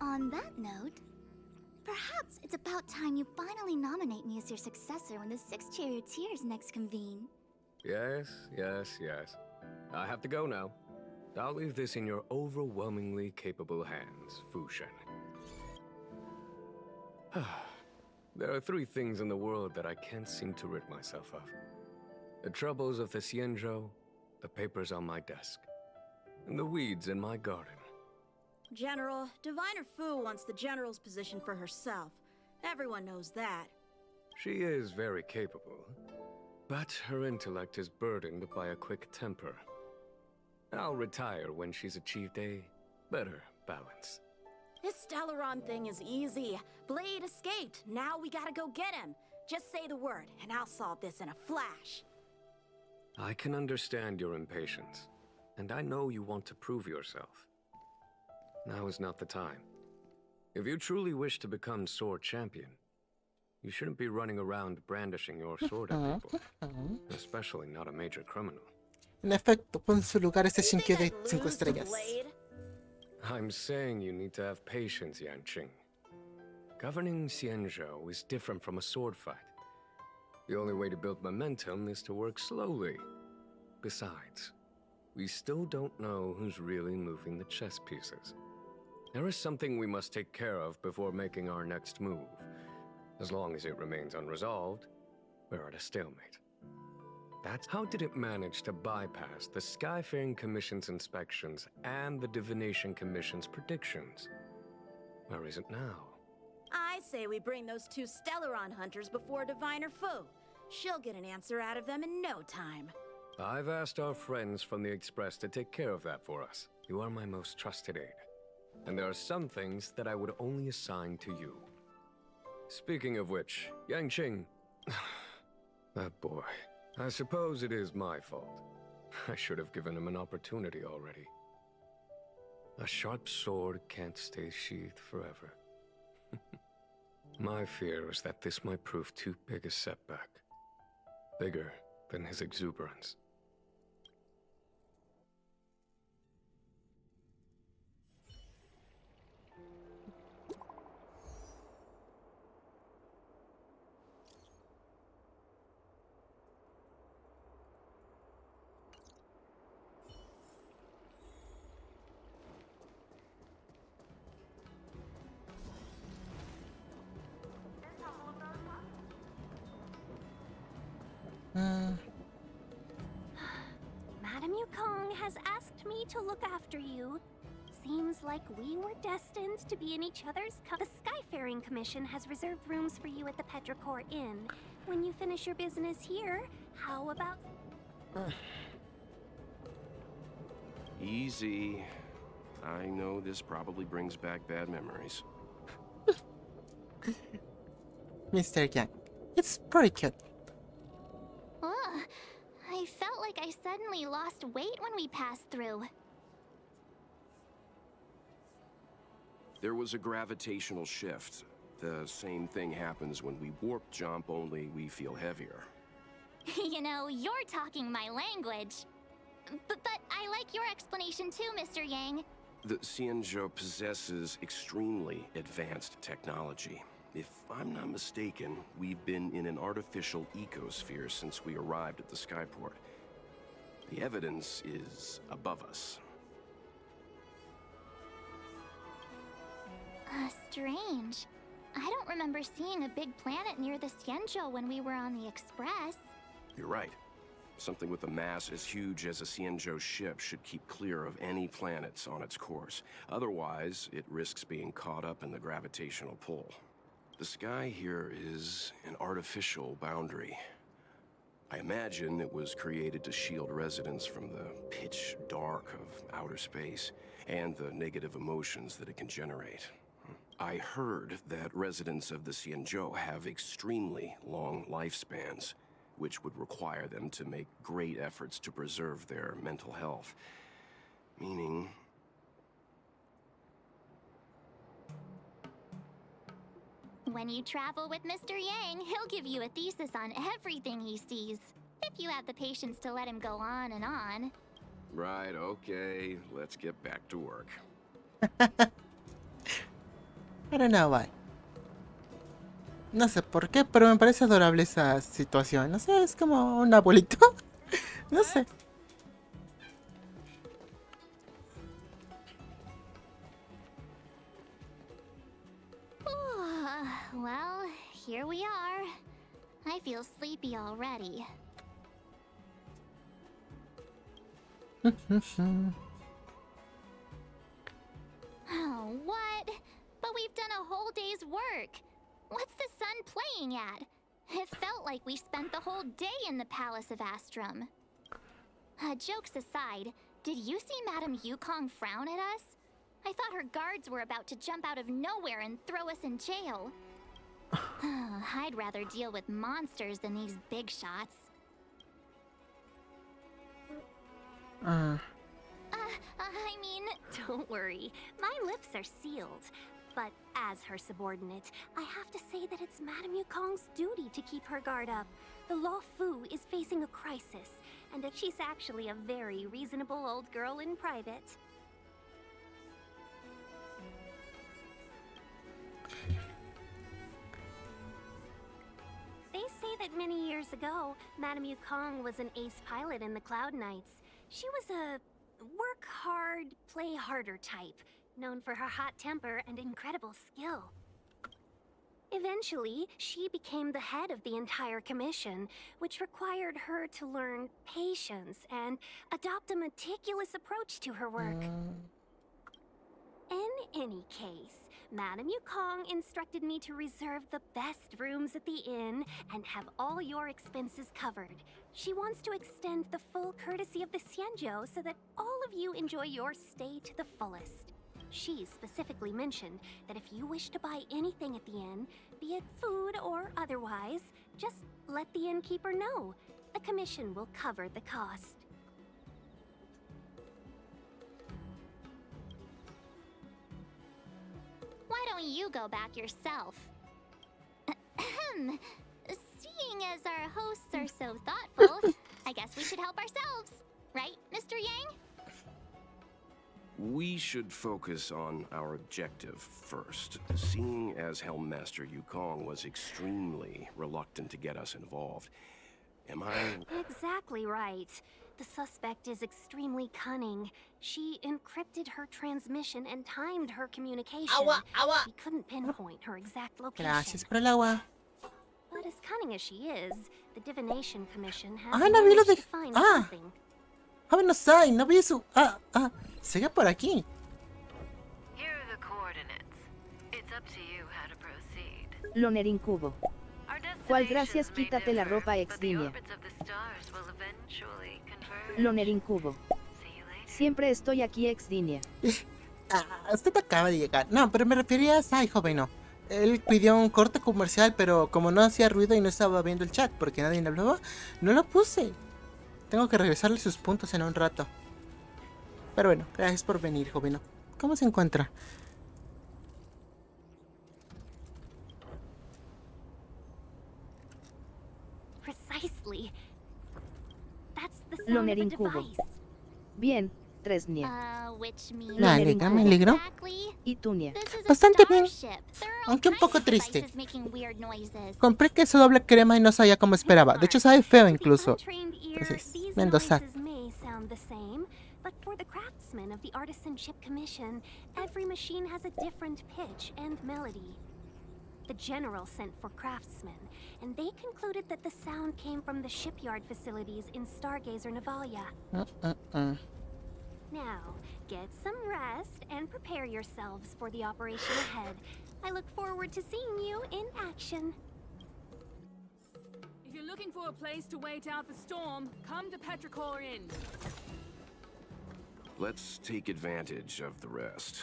P: On that note, perhaps it's about time you finally nominate me as your successor when the 6 charioteers next convene.
O: Yes. I have to go now. I'll leave this in your overwhelmingly capable hands, Fu Shen. There are 3 things in the world that I can't seem to rid myself of. The troubles of the Xianzhou, the papers on my desk, and the weeds in my garden.
Q: General, Diviner Fu wants the General's position for herself. Everyone knows that.
O: She is very capable, but her intellect is burdened by a quick temper. I'll retire when she's achieved a better balance.
Q: This Stellaron thing is easy. Blade escaped. Now we gotta go get him. Just say the word, and I'll solve this in a flash.
O: I can understand your impatience, and I know you want to prove yourself. Now is not the time. If you truly wish to become sword champion, you shouldn't be running around brandishing your sword at people, especially not a major criminal.
A: En efecto, pon en su lugar ese Shinkyo de 5 estrellas.
O: I'm saying you need to have patience, Yanqing. Governing Xianzhou is different from a sword fight. The only way to build momentum is to work slowly. Besides, we still don't know who's really moving the chess pieces. There is something we must take care of before making our next move. As long as it remains unresolved, we're at a stalemate. That's how did it manage to bypass the Skyfaring Commission's inspections and the Divination Commission's predictions? Where is it now?
Q: I say we bring those 2 Stellaron hunters before Diviner Fu. She'll get an answer out of them in no time.
O: I've asked our friends from the Express to take care of that for us. You are my most trusted aide. And there are some things that I would only assign to you. Speaking of which, Yanqing... that boy... I suppose it is my fault. I should have given him an opportunity already. A sharp sword can't stay sheathed forever. My fear is that this might prove too big a setback. Bigger than his exuberance.
B: Madame Yukong has asked me to look after you. Seems like we were destined to be in each other's The Skyfaring Commission has reserved rooms for you at the Petrichor Inn. When you finish your business here, how about...
E: Easy. I know this probably brings back bad memories.
A: Mr. Yang. It's pretty cute.
B: Ugh, I felt like I suddenly lost weight when we passed through.
E: There was a gravitational shift. The same thing happens when we warp jump, only we feel heavier.
B: You know, you're talking my language. But I like your explanation too, Mr. Yang.
E: The Xianzhou possesses extremely advanced technology. If I'm not mistaken, we've been in an artificial ecosphere since we arrived at the skyport. The evidence is above us.
B: Strange. I don't remember seeing a big planet near the Xianzhou when we were on the Express.
E: You're right. Something with a mass as huge as a Xianzhou ship should keep clear of any planets on its course. Otherwise, it risks being caught up in the gravitational pull. The sky here is an artificial boundary. I imagine it was created to shield residents from the pitch dark of outer space and the negative emotions that it can generate. I heard that residents of the Xianzhou have extremely long lifespans, which would require them to make great efforts to preserve their mental health. Meaning...
B: When you travel with Mr. Yang, he'll give you a thesis on everything he sees. If you have the patience to let him go on and on.
E: Right, okay. Let's get back to work.
A: I don't know why. No sé por qué, pero me parece adorable esa situación. No sé, es como un abuelito. No sé.
B: Well, here we are. I feel sleepy already. Oh, what? But we've done a whole day's work. What's the sun playing at? It felt like we spent the whole day in the Palace of Astrum. Jokes aside, did you see Madame Yukong frown at us? I thought her guards were about to jump out of nowhere and throw us in jail. I'd rather deal with monsters than these big shots.
L: I mean, don't worry. My lips are sealed. But as her subordinate, I have to say that it's Madame Yukong's duty to keep her guard up. The Law Fu is facing a crisis, and that she's actually a very reasonable old girl in private. They say that many years ago, Madame Yukong was an ace pilot in the Cloud Knights. She was a work hard, play harder type, known for her hot temper and incredible skill. Eventually, she became the head of the entire commission, which required her to learn patience and adopt a meticulous approach to her work. In any case, Madame Yukong instructed me to reserve the best rooms at the inn and have all your expenses covered. She wants to extend the full courtesy of the Xianzhou so that all of you enjoy your stay to the fullest. She specifically mentioned that if you wish to buy anything at the inn, be it food or otherwise, just let the innkeeper know. The commission will cover the cost.
B: Why don't you go back yourself? Seeing as our hosts are so thoughtful, I guess we should help ourselves. Right, Mr. Yang?
E: We should focus on our objective first. Seeing as Helmmaster Yukong was extremely reluctant to get us involved, am I...
L: Exactly right. The suspect is extremely cunning. She encrypted her transmission and timed her communication. We couldn't pinpoint her exact location.
A: Gracias por el agua.
L: But as cunning as she is, the Divination Commission has
A: Ah, no vi lo
L: managed
A: de...
L: to find
A: Ah,
L: something.
A: Buenos Aires, no vi eso. Sigue por aquí.
G: Here are the coordinates. It's up to you how to proceed.
R: Loner incubo.
G: Our
R: ¿Cuál
G: destinations
R: gracias
G: may
R: quítate la
G: differ,
R: ropa
G: but the
R: eximia?
G: orbits of the stars will eventually
R: Loner incubo. Siempre estoy aquí ex línea.
A: Usted acaba de llegar. No, pero me refería a Sai, joven, no. Él pidió un corte comercial, pero como no hacía ruido y no estaba viendo el chat porque nadie le hablaba, no lo puse. Tengo que regresarle sus puntos en un rato. Pero bueno, gracias por venir, joven. ¿Cómo se encuentra?
L: Precisely. That's the sound
R: Loner
L: of a
R: incubo.
L: device.
R: Bien, Tresnia.
B: Which means
A: Me alegra, me alegro.
R: Y Tunia.
A: Bastante bien, aunque un poco triste. Compré queso doble crema y no sabía cómo esperaba. De hecho, sabe feo incluso. Entonces, me endosar.
L: May sound the same, but for the craftsmen of the Artisanship Commission, every machine has a different pitch and melody. The General sent for craftsmen, and they concluded that the sound came from the shipyard facilities in Stargazer Navalia. Now, get some rest and prepare yourselves for the operation ahead. I look forward to seeing you in action.
N: If you're looking for a place to wait out the storm, come to Petrichor Inn.
E: Let's take advantage of the rest.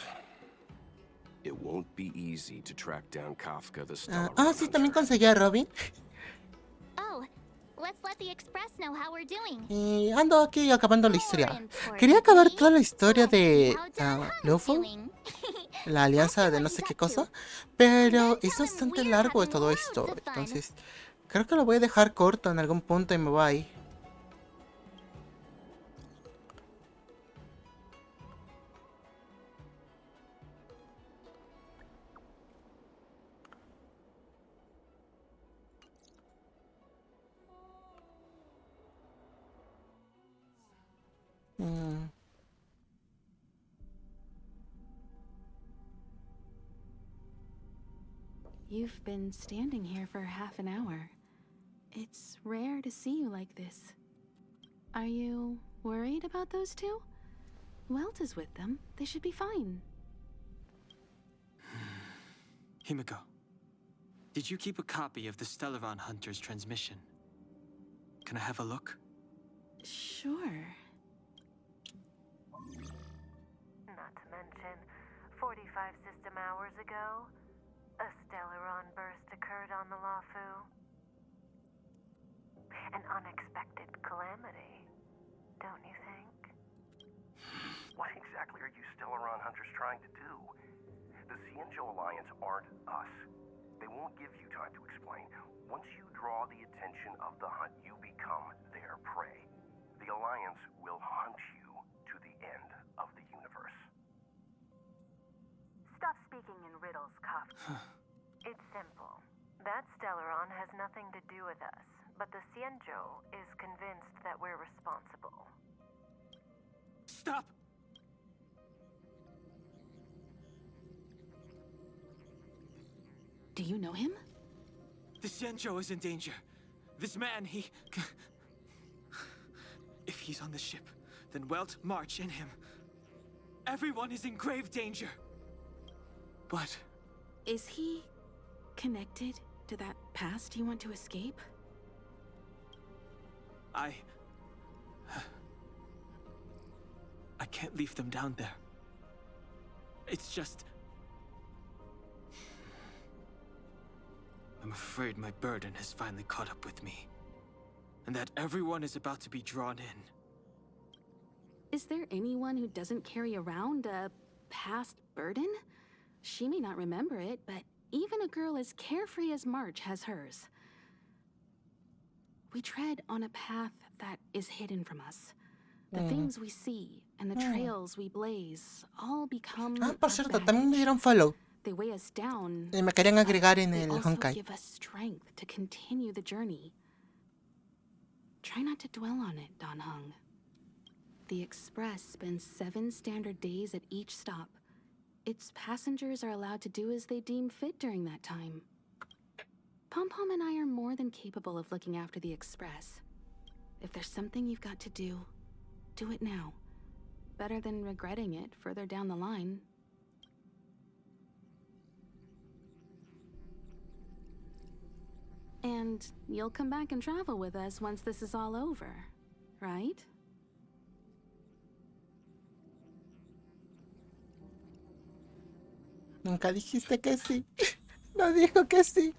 E: It won't be easy to track down Kafka the Stellar.
A: Sí, también conseguí a Robin.
B: Oh, let's let the Express know how we're doing.
A: Y ando aquí acabando la historia. Quería acabar toda la historia de Luffy, la alianza de no sé qué cosa, pero es bastante largo de todo esto. Entonces, creo que lo voy a dejar corto en algún punto y me voy a ir.
C: You've been standing here for half an hour. It's rare to see you like this. Are you worried about those two? Welt is with them. They should be fine.
D: Himiko, did you keep a copy of the Stellaron Hunter's transmission? Can I have a look?
C: Sure.
M: Not to mention, 45 system hours ago, a Stellaron burst occurred on the Lafu. An unexpected calamity, don't you think?
S: What exactly are you Stellaron hunters trying to do? The Xianzhou Alliance aren't us. They won't give you time to explain. Once you draw the attention of the hunt, you become their prey. The Alliance will hunt you to the end of the universe.
M: Stop speaking in riddles, Kafka. It's simple. That Stellaron has nothing to do with us, but the Xianzhou is convinced that we're responsible.
D: Stop!
C: Do you know him?
D: The Xianzhou is in danger. This man, If he's on the ship, then Welt, March, and him. Everyone is in grave danger. But...
C: Is he connected to that past you want to escape?
D: I can't leave them down there. It's just... I'm afraid my burden has finally caught up with me. And that everyone is about to be drawn in.
C: Is there anyone who doesn't carry around a past burden? She may not remember it, but even a girl as carefree as March has hers. We tread on a path that is hidden from us. The things we see and the trails we blaze all become
A: por cierto, también me dieron follow.
C: They weigh us down.
A: Y me querían agregar en el
C: also
A: Honkai.
C: give us strength to continue the journey. Try not to dwell on it, Don Hung. The Express spends 7 standard days at each stop. Its passengers are allowed to do as they deem fit during that time. Pom-Pom and I are more than capable of looking after the Express. If there's something you've got to do it now. Better than regretting it further down the line. And you'll come back and travel with us once this is all over, right?
A: Nunca dijiste que sí. No dijo que sí.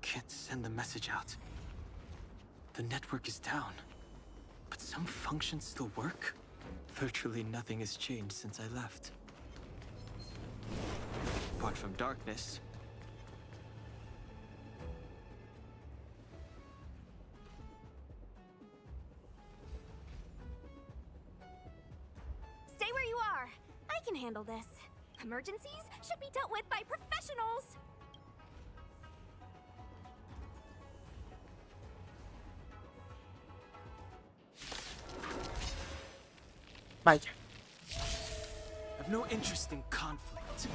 D: Can't send the message out. The network is down. But some functions still work? Virtually nothing has changed since I left. Apart from darkness.
L: Stay where you are. I can handle this. Emergencies should be dealt with by professionals.
A: Vaya.
D: I've no interest in conflict.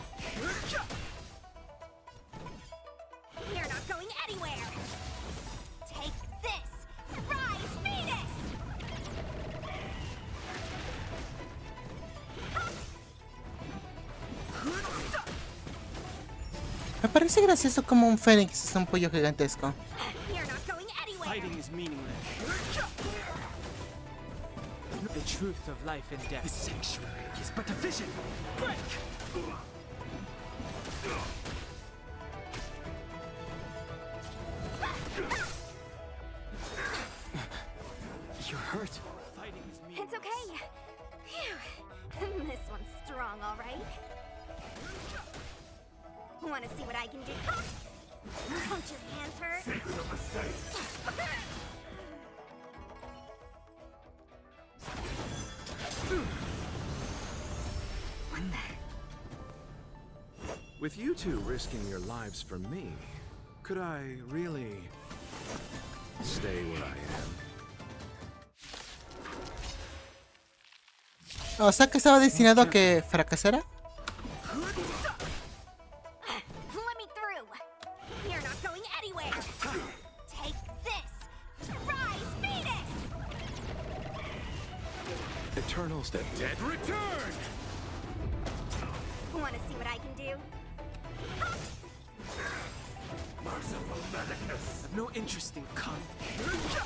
L: You're not going anywhere. Take this. Rise, Venus.
A: Me parece gracioso como un fénix es un pollo gigantesco.
L: You're not going anywhere.
D: Fighting is meaningless. The truth of life and death. The sanctuary is but a vision. Break! You're hurt. Fighting is meaningless.
L: It's okay. Phew. This one's strong, all right. Want to see what I can do? Don't your hands hurt?
J: With you two risking your lives for me, could I really stay where I am?
A: O sea que estaba destinado a que fracasara.
L: Let me through. You're not going anywhere. Take this. Rise, Venus.
J: Eternals, the dead return!
L: Want to see what I can do?
J: Merciful medicus!
D: I've no interest in conflict.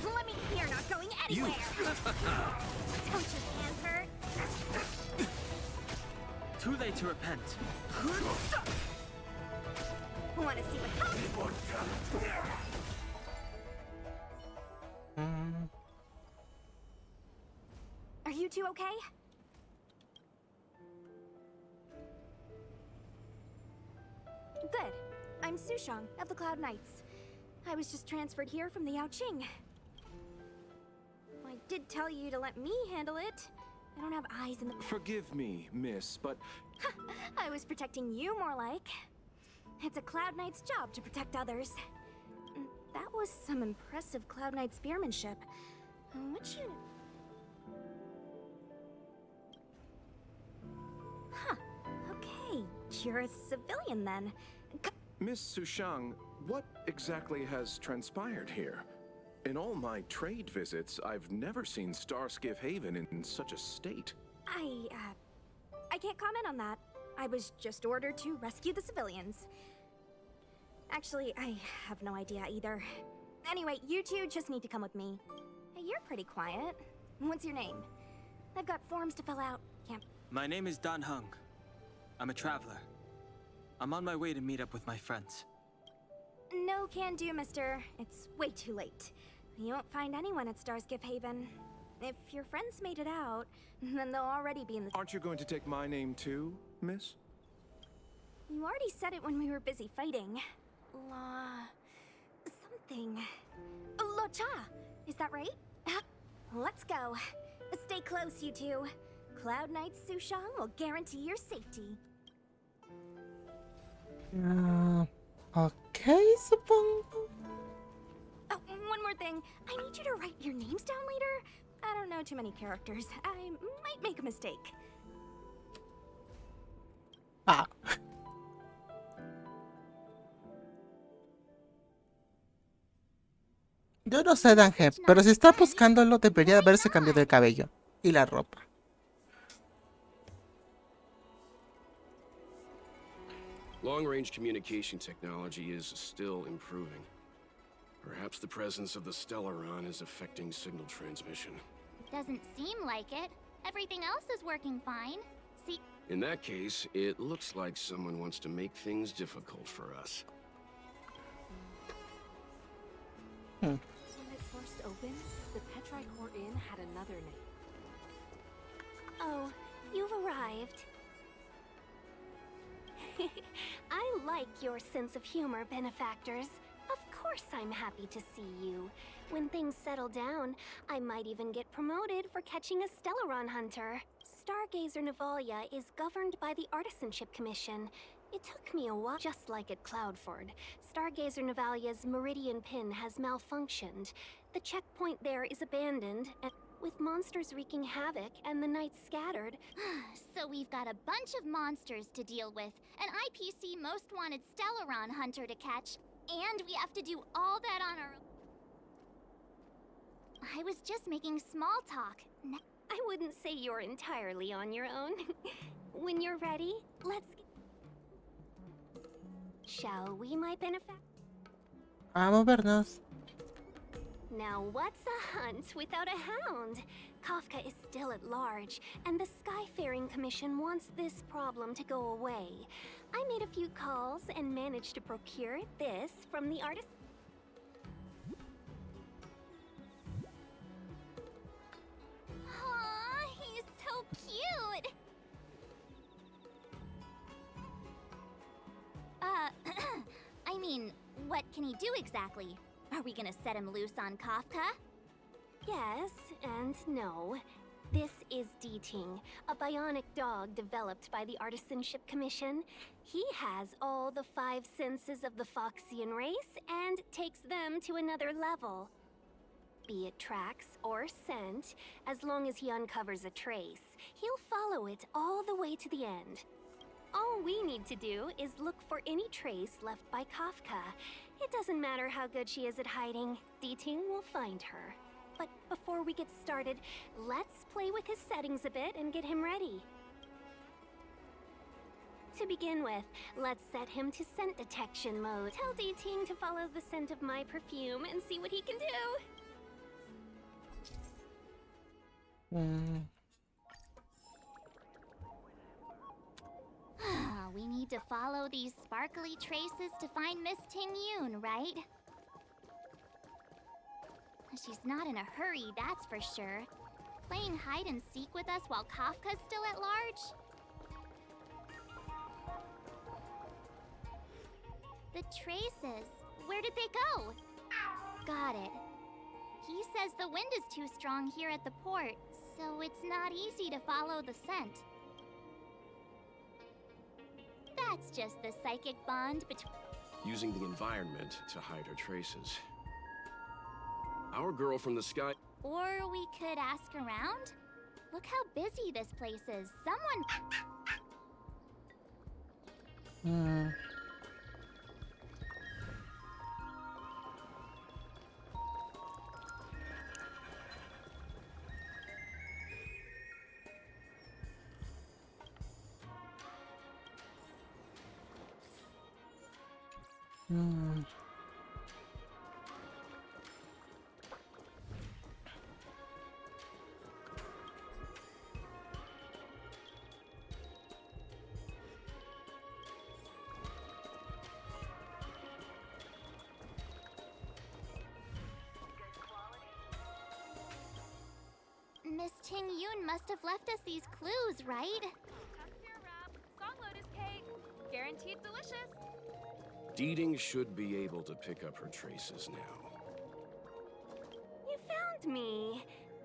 L: Let me. You're not going anywhere. Don't your hands hurt?
D: Too late to repent.
L: Want to see what? Are you two okay? Good. I'm Sushang of the Cloud Knights. I was just transferred here from the Yaoqing. I did tell you to let me handle it. I don't have eyes in the...
K: Forgive me, miss, but...
L: I was protecting you more like. It's a Cloud Knight's job to protect others. That was some impressive Cloud Knight spearmanship. Which unit... Huh. Okay. You're a civilian then.
K: Miss Sushang, what exactly has transpired here? In all my trade visits, I've never seen Starskiff Haven in such a state.
L: I can't comment on that. I was just ordered to rescue the civilians. Actually, I have no idea either. Anyway, you two just need to come with me. Hey, you're pretty quiet. What's your name? I've got forms to fill out. Can't...
D: My name is Dan Hung. I'm a traveler. I'm on my way to meet up with my friends.
L: No can do, mister. It's way too late. You won't find anyone at Starskiff Haven. If your friends made it out, then they'll already be in the...
K: Aren't you going to take my name too, miss?
L: You already said it when we were busy fighting. something. Lo-cha! Is that right? Let's go. Stay close, you two. Cloud Knight Sushang will guarantee your safety.
A: Okay, supongo.
L: Oh, one more thing. I need you to write your names down later. I don't know too many characters. I might make a mistake.
A: Ah. Yo no sé, Danje, pero si está buscándolo debería haberse cambiado el cabello y la ropa.
E: Long-range communication technology is still improving. Perhaps the presence of the Stellaron is affecting signal transmission.
B: Doesn't seem like it. Everything else is working fine. See?
E: In that case, it looks like someone wants to make things difficult for us.
G: When it first opened, the Petrichor Inn had another name.
L: Oh, you've arrived. I like your sense of humor, benefactors. Of course I'm happy to see you. When things settle down, I might even get promoted for catching a Stellaron hunter. Stargazer Navalia is governed by the Artisanship Commission. It took me a while, just like at Cloudford. Stargazer Navalia's Meridian Pin has malfunctioned. The checkpoint there is abandoned, and with monsters wreaking havoc and the night scattered.
B: So we've got a bunch of monsters to deal with, an IPC most wanted Stellaron hunter to catch, and we have to do all that on our own. I was just making small talk.
L: I wouldn't say you're entirely on your own. When you're ready, let's... Shall we, my benefactor?
A: Vamos a vernos.
L: Now what's a hunt without a hound? Kafka is still at large, and the Skyfaring Commission wants this problem to go away. I made a few calls and managed to procure this from the artist.
B: Aw, he's so cute! I mean, what can he do exactly? Are we gonna set him loose on Kafka?
L: Yes and no. This is Deeting, a bionic dog developed by the Artisanship Commission. He has all the 5 senses of the Foxian race and takes them to another level. Be it tracks or scent, as long as he uncovers a trace, he'll follow it all the way to the end. All we need to do is look for any trace left by Kafka. It doesn't matter how good she is at hiding, Deeting will find her. But before we get started, let's play with his settings a bit and get him ready. To begin with, let's set him to scent detection mode. Tell Deeting to follow the scent of my perfume and see what he can do.
B: We need to follow these sparkly traces to find Miss Ting-Yun, right? She's not in a hurry, that's for sure. Playing hide and seek with us while Kafka's still at large? The traces. Where did they go? Got it. He says the wind is too strong here at the port, so it's not easy to follow the scent. That's just the psychic bond between...
E: Using the environment to hide her traces. Our girl from the sky...
B: Or we could ask around? Look how busy this place is. Someone... Miss Ting-Yun must have left us these clues, right?
G: Beer wrap, song lotus cake, guaranteed delicious.
E: Deeting should be able to pick up her traces now.
L: You found me.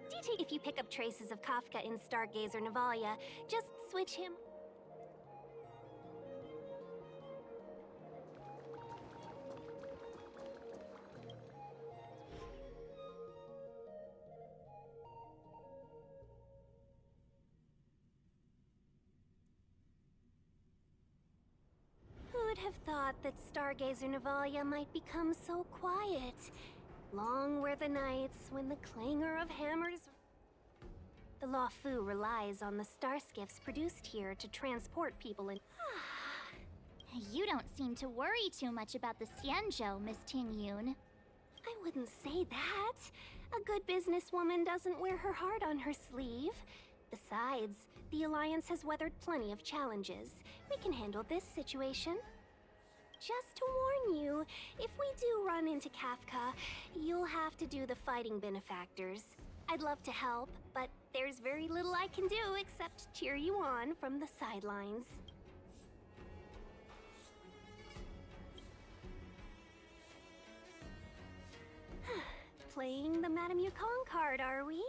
L: DT, if you pick up traces of Kafka in Stargazer Navalia, just switch him. Who'd have thought that Stargazer Navalia might become so quiet? Long were the nights when the clangor of hammers... The Luofu relies on the star skiffs produced here to transport people in...
B: You don't seem to worry too much about the Xianzhou, Miss Tingyun.
L: I wouldn't say that. A good businesswoman doesn't wear her heart on her sleeve. Besides, the Alliance has weathered plenty of challenges. We can handle this situation. Just to warn you, if we do run into Kafka, you'll have to do the fighting benefactors. I'd love to help, but there's very little I can do except cheer you on from the sidelines. Playing the Madame Yukong card, are we?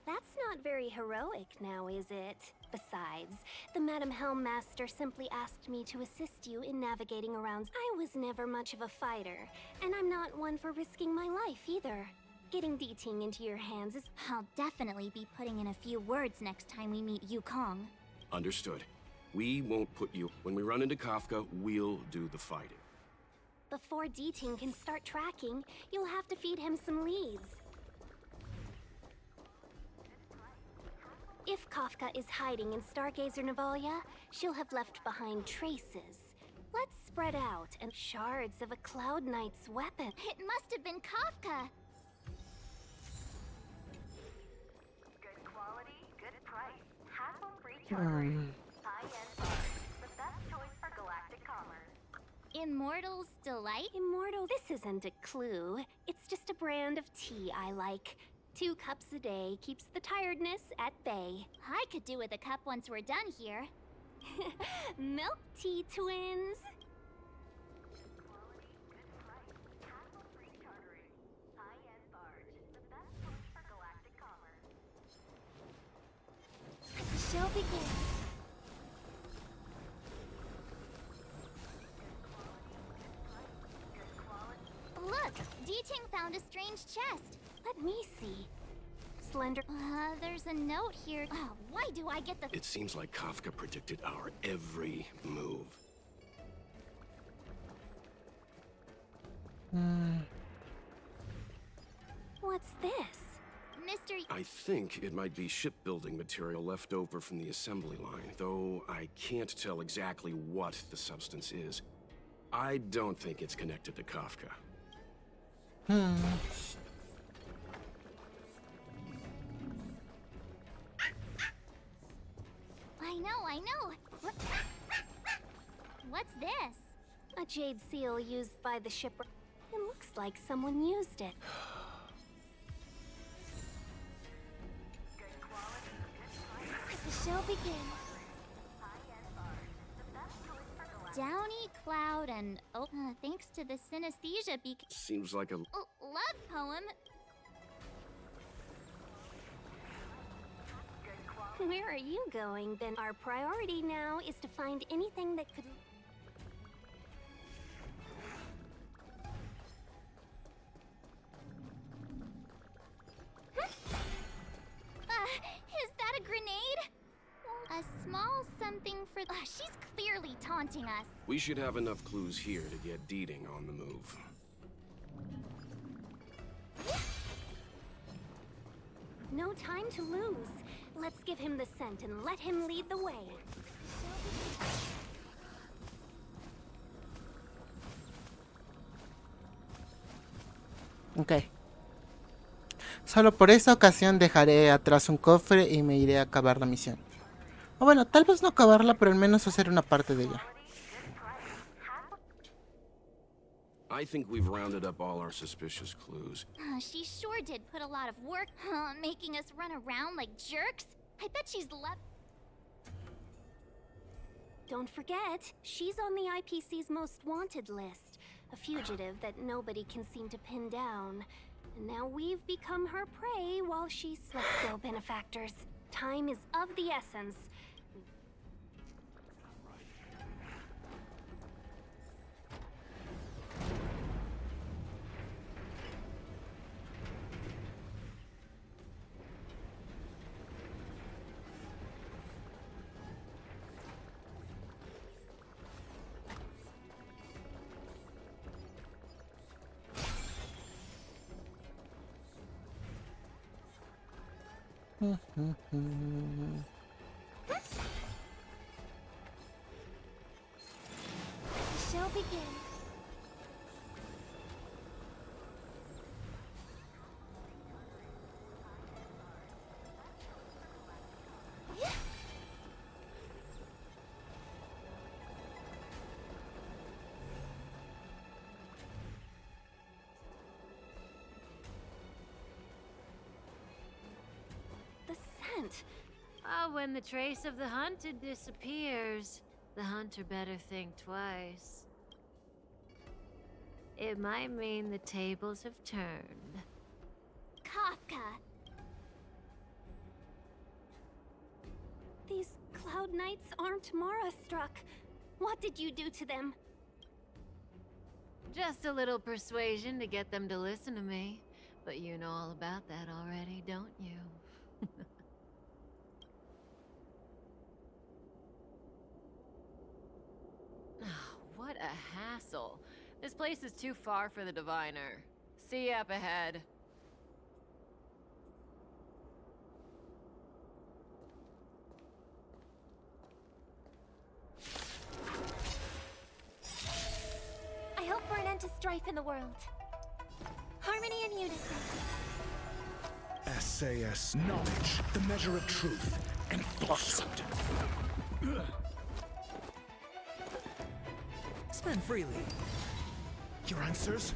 L: That's not very heroic now, is it? Besides, the Madame Helmmaster simply asked me to assist you in navigating around. I was never much of a fighter, and I'm not one for risking my life either. Getting Diting into your hands is...
B: I'll definitely be putting in a few words next time we meet Yukong.
E: Understood. We won't put you... When we run into Kafka, we'll do the fighting.
L: Before Diting can start tracking, you'll have to feed him some leads. If Kafka is hiding in Stargazer Navalia, she'll have left behind traces. Let's spread out and shards of a Cloud Knight's weapon.
B: It must have been Kafka!
M: Good quality, good price. Hassle-free chartering. High-end parts. The best choice for galactic commerce.
B: Immortal's Delight?
L: Immortal, this isn't a clue. It's just a brand of tea I like. 2 cups a day keeps the tiredness at bay.
B: I could do with a cup once we're done here.
L: Milk tea twins.
B: The show begins. Look! Diting found a strange chest.
L: Let me see. Slender.
B: There's a note here. Why do I get the...
E: It seems like Kafka predicted our every move.
L: What's this?
B: Mr.
E: I think it might be shipbuilding material left over from the assembly line, though I can't tell exactly what the substance is. I don't think it's connected to Kafka.
B: I know. What's this?
L: A jade seal used by the shipper. It looks like someone used it.
B: The show begins. Downy Cloud and thanks to the synesthesia
E: Seems like a...
B: love poem.
L: Where are you going, then? Our priority now is to find anything that could...
B: Is that a grenade? A small something for... she's clearly taunting us.
E: We should have enough clues here to get Diting on the move.
L: No time to lose. Let's give him the scent and let him lead the way.
A: Ok. Solo por esa ocasión dejaré atrás un cofre y me iré a acabar la misión. O bueno, tal vez no acabarla, pero al menos hacer una parte de ella.
E: I think we've rounded up all our suspicious clues.
B: She sure did put a lot of work, making us run around like jerks. I bet she's
L: Don't forget, she's on the IPC's most wanted list. A fugitive that nobody can seem to pin down. And now we've become her prey while she lets go benefactors. Time is of the essence.
B: begin.
T: The scent. When the trace of the hunted disappears, the hunter better think twice. It might mean the tables have turned.
B: Kafka!
L: These Cloud Knights aren't Mara-struck. What did you do to them?
T: Just a little persuasion to get them to listen to me. But you know all about that already, don't you? What a hassle. This place is too far for the diviner. See you up ahead.
B: I hope for an end to strife in the world. Harmony and unison.
J: SAS knowledge, the measure of truth and falsehood.
I: Spend freely.
J: Your answers?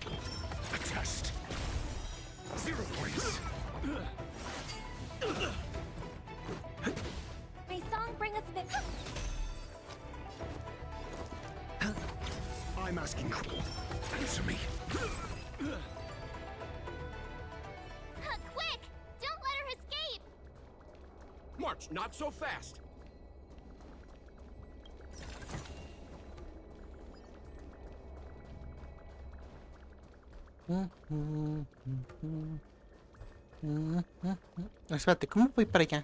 J: A test. 0 points.
B: May song bring us victory.
J: I'm asking. Answer me.
B: Quick! Don't let her escape!
E: March, not so fast.
A: Espérate, ¿cómo voy para allá?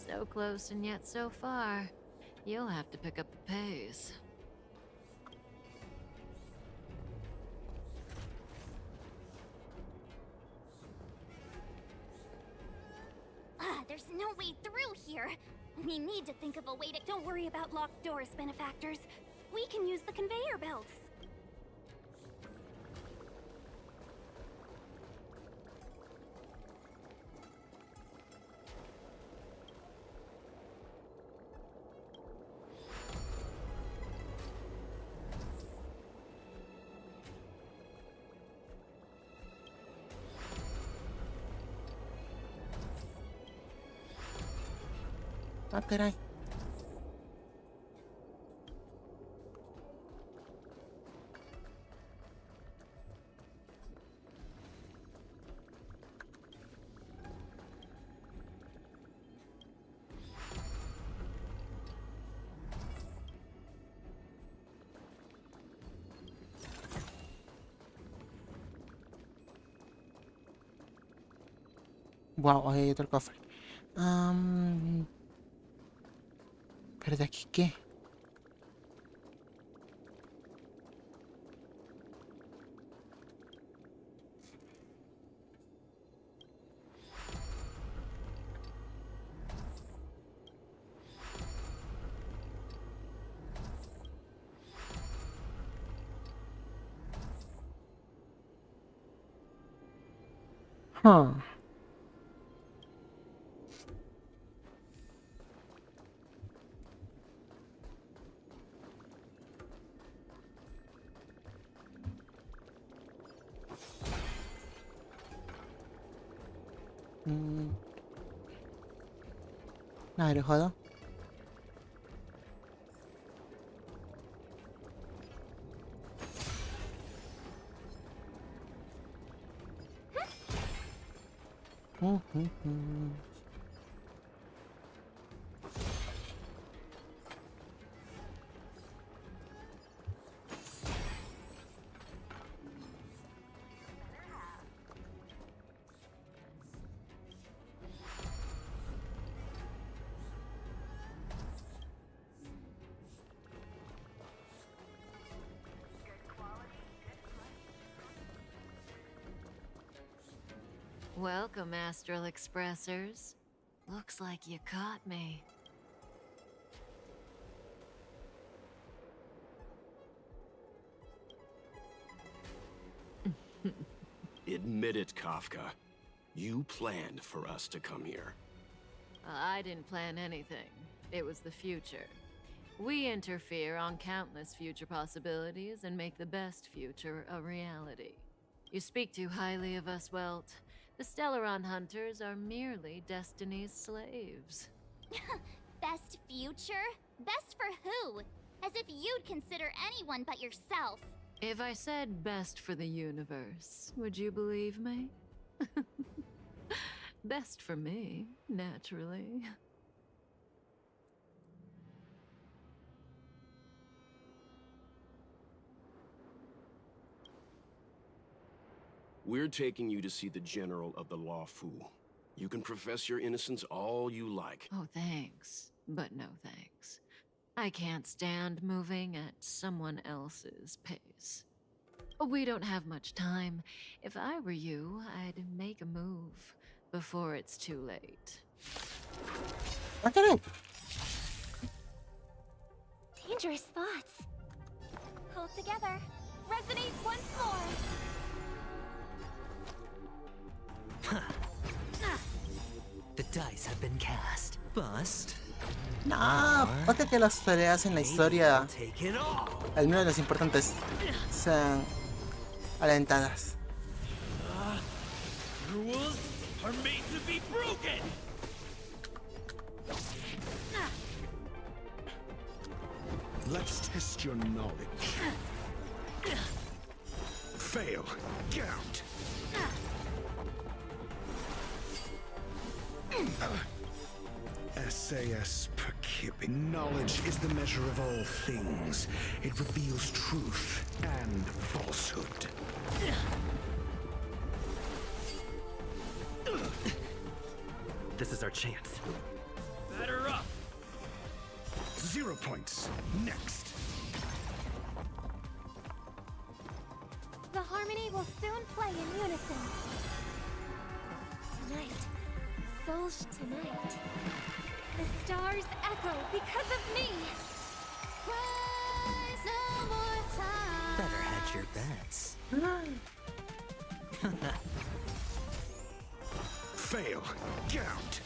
T: So close and yet so far. You'll have to pick up the pace.
B: There's no way through here. We need to think of a way to...
L: Don't worry about locked doors, benefactors. We can use the conveyor belts.
A: Ah, caray. Wow, ahí hay otro cofre. ¿Pero de aquí qué? Huh. Naるほど。
T: Welcome, Astral Expressors. Looks like you caught me.
E: Admit it, Kafka. You planned for us to come here.
T: I didn't plan anything. It was the future. We interfere on countless future possibilities and make the best future a reality. You speak too highly of us, Welt. The Stellaron Hunters are merely Destiny's slaves.
B: Best future? Best for who? As if you'd consider anyone but yourself.
T: If I said best for the universe, would you believe me? Best for me, naturally.
E: We're taking you to see the General of the Law Fu. You can profess your innocence all you like.
T: Oh, thanks. But no thanks. I can't stand moving at someone else's pace. We don't have much time. If I were you, I'd make a move before it's too late.
A: Okay.
B: Dangerous thoughts. Hold together. Resonate once more.
I: The dice have been cast. Bust.
A: No, porque que las peleas en la historia, al menos las importantes, sean alentadas.
U: Rules are made to be broken.
J: Let's test your knowledge. Fail. Count. SAS per cubit. Knowledge is the measure of all things. It reveals truth and falsehood.
I: This is our chance.
U: Batter up.
J: 0 points. Next.
B: The harmony will soon play in unison. Tonight, souls tonight. The stars echo because of me. Rise no more time.
I: Better hedge your bets.
J: Fail. Count.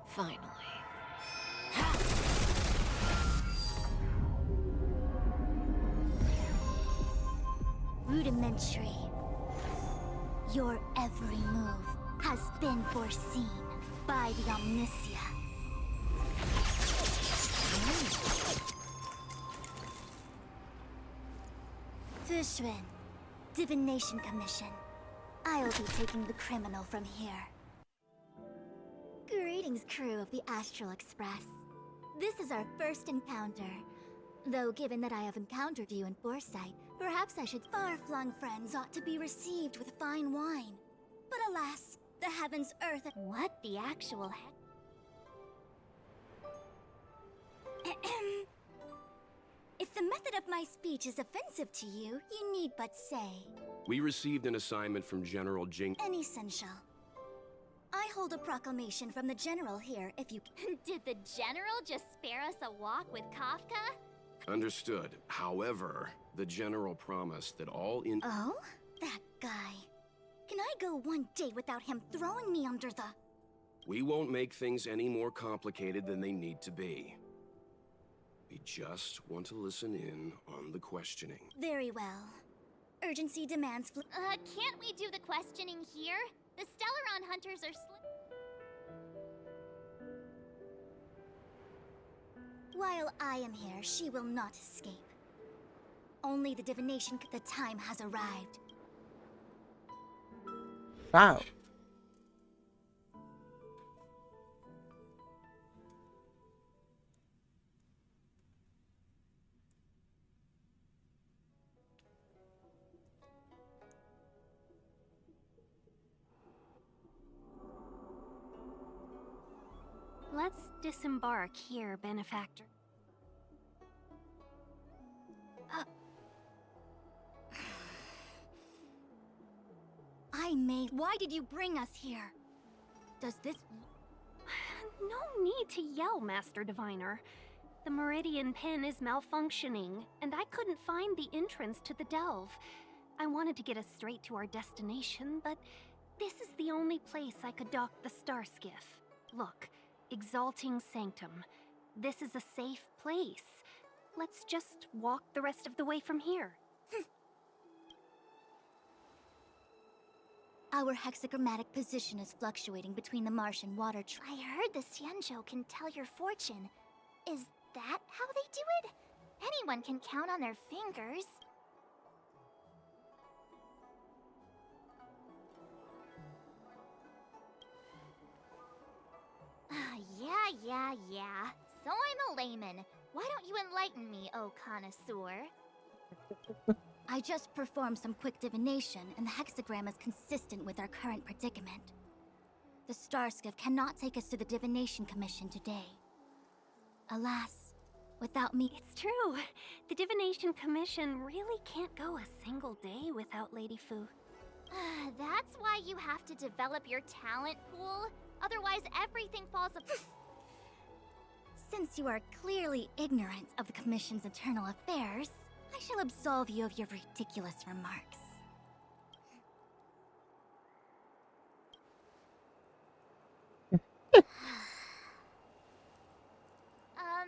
T: Finally.
B: Rudimentary. Your every move has been foreseen by the Omniscient. Fushun, Divination Commission. I'll be taking the criminal from here. Greetings, crew of the Astral Express. This is our first encounter. Though given that I have encountered you in foresight, perhaps I should. Far-flung friends ought to be received with fine wine. But alas, the heavens, earth, and what the actual heck? If the method of my speech is offensive to you, you need but say.
E: We received an assignment from General Jing.
B: Essential. I hold a proclamation from the General here if you can. Did the General just spare us a walk with Kafka?
E: Understood. However, the General promised that all in-
B: Oh? That guy. Can I go one day without him throwing me under the...
E: We won't make things any more complicated than they need to be. We just want to listen in on the questioning.
B: Very well. Urgency demands can't we do the questioning here? The Stellaron Hunters are While I am here, she will not escape. Only the divination... The time has arrived.
A: Wow.
L: Let's disembark here, benefactor.
P: Why did you bring us here? Does this...
L: No need to yell, Master Diviner. The Meridian Pin is malfunctioning, and I couldn't find the entrance to the delve. I wanted to get us straight to our destination, but this is the only place I could dock the star skiff. Look, Exalting Sanctum. This is a safe place. Let's just walk the rest of the way from here.
P: Our hexagrammatic position is fluctuating between the marsh and water. I heard the Xianzhou can tell your fortune. Is that how they do it? Anyone can count on their fingers. Yeah. So I'm a layman. Why don't you enlighten me, oh connoisseur? I just performed some quick divination, and the hexagram is consistent with our current predicament. The star skiff cannot take us to the Divination Commission today. Alas, without me...
L: It's true. The Divination Commission really can't go a single day without Lady Fu.
B: That's why you have to develop your talent pool. Otherwise, everything falls apart.
P: Since you are clearly ignorant of the Commission's internal affairs, I shall absolve you of your ridiculous remarks.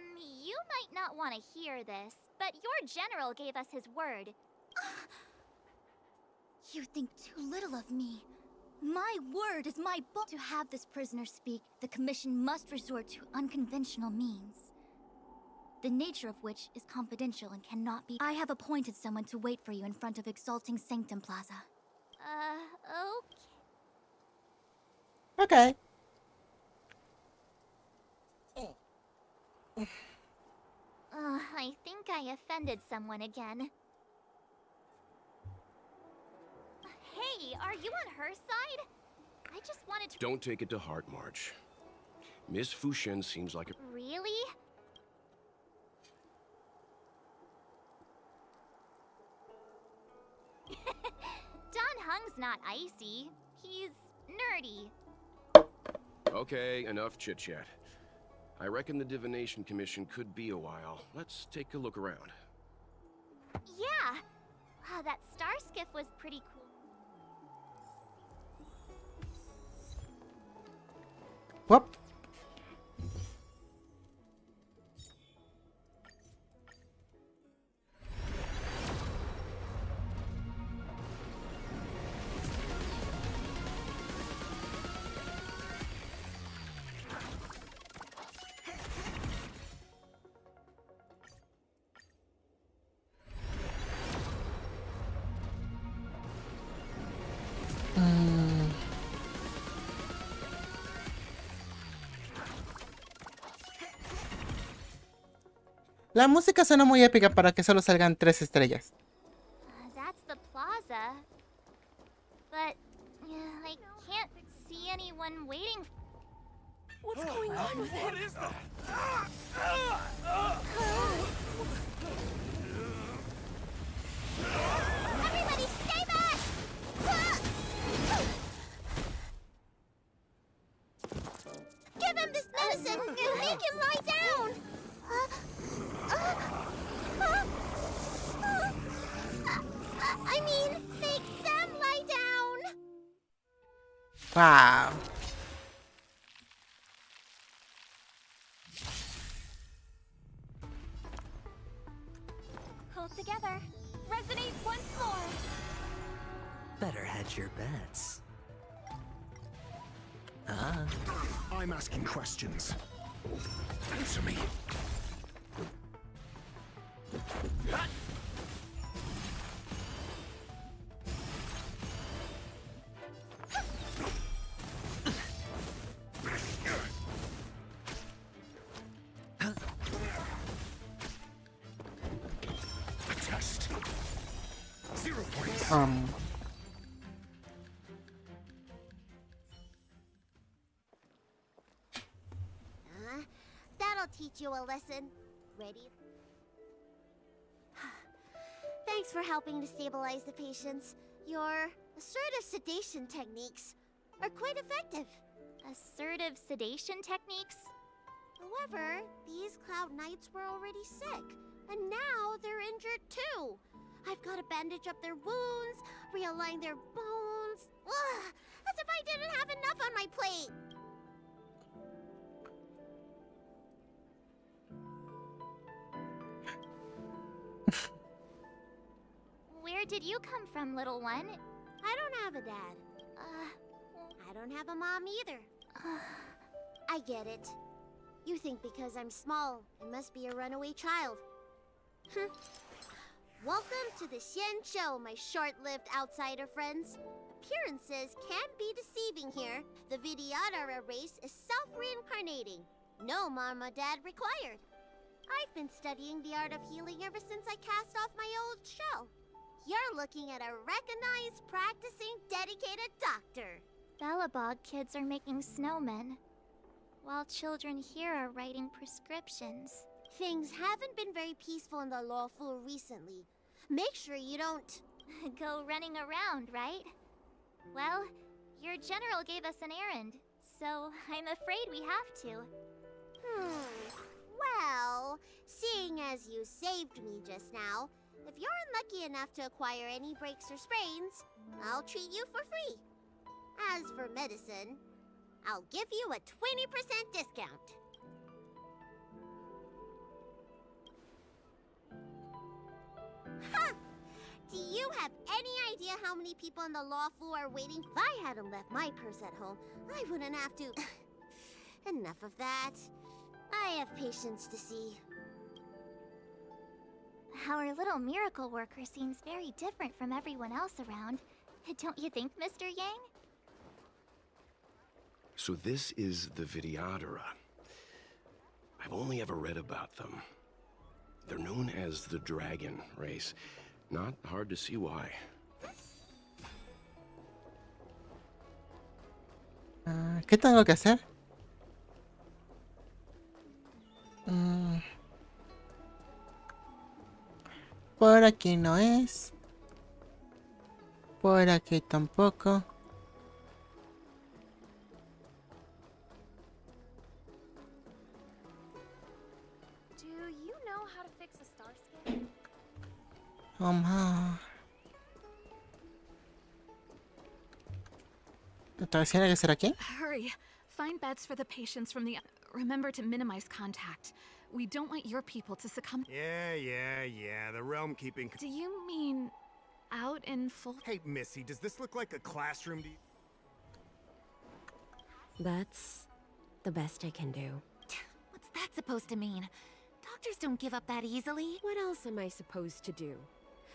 B: You might not want to hear this, but your general gave us his word.
P: You think too little of me. My word is my book. To have this prisoner speak, the Commission must resort to unconventional means, the nature of which is confidential and cannot be... I have appointed someone to wait for you in front of Exalting Sanctum Plaza.
A: Okay.
B: I think I offended someone again. Hey, are you on her side? I just wanted to...
E: Don't take it to heart, March. Miss Fuxian seems like a...
B: Really? Don Hung's not icy. He's nerdy.
E: Okay, enough chit-chat. I reckon the Divination Commission could be a while. Let's take a look around.
B: Yeah. That star skiff was pretty cool.
A: Whoop. La música suena muy épica para que solo salgan 3 estrellas.
B: That's the plaza. But I can't see anyone waiting.
Q: What's going on with him?
U: What is that?
B: Everybody stay back!
P: Give him this medicine! Make him lie down! I mean, make them lie down!
A: Wow.
L: Hold together. Resonate once more.
I: Better hedge your bets.
J: I'm asking questions. Answer me. Test. 0 points.
P: That'll teach you a lesson. Ready? Thanks for helping to stabilize the patients. You're
F: Assertive sedation techniques are quite effective.
B: Assertive sedation techniques?
F: However, these Cloud Knights were already sick, and now they're injured too. I've got to bandage up their wounds, realign their bones. Ugh, as if I didn't have enough on my plate.
B: Where did you come from, little one?
F: I don't have a dad. I don't have a mom either. I get it. You think because I'm small, I must be a runaway child. Welcome to the Xianzhou, my short-lived outsider friends. Appearances can be deceiving here. The Vidyadhara race is self-reincarnating. No mom or dad required. I've been studying the art of healing ever since I cast off my old shell. You're looking at a recognized, practicing, dedicated doctor.
B: Bellabog kids are making snowmen, while children here are writing prescriptions.
F: Things haven't been very peaceful in the Lawful recently. Make sure you don't
B: go running around, right? Well, your general gave us an errand, so I'm afraid we have to.
F: Well, seeing as you saved me just now, if you're unlucky enough to acquire any breaks or sprains, I'll treat you for free. As for medicine, I'll give you a 20% discount. Ha! Do you have any idea how many people in the Lawful are waiting? If I hadn't left my purse at home, I wouldn't have to... Enough of that. I have patience to see.
B: Our little miracle worker seems very different from everyone else around. Don't you think, Mr. Yang?
E: So this is the Vidyadhara. I've only ever read about them. They're known as the Dragon race. Not hard to see why.
A: ¿Qué tengo que hacer? Por aquí no es. Por aquí tampoco.
B: Do you know how to fix a star scale?
A: Entonces tiene que ser aquí.
C: Hurry. Find beds for the patients from the... Remember to minimize contact. We don't want your people to succumb...
J: Yeah. The realm keeping...
C: Do you mean out in full...
J: Hey, Missy, does this look like a classroom to you?
V: That's the best I can do.
Q: What's that supposed to mean? Doctors don't give up that easily.
V: What else am I supposed to do?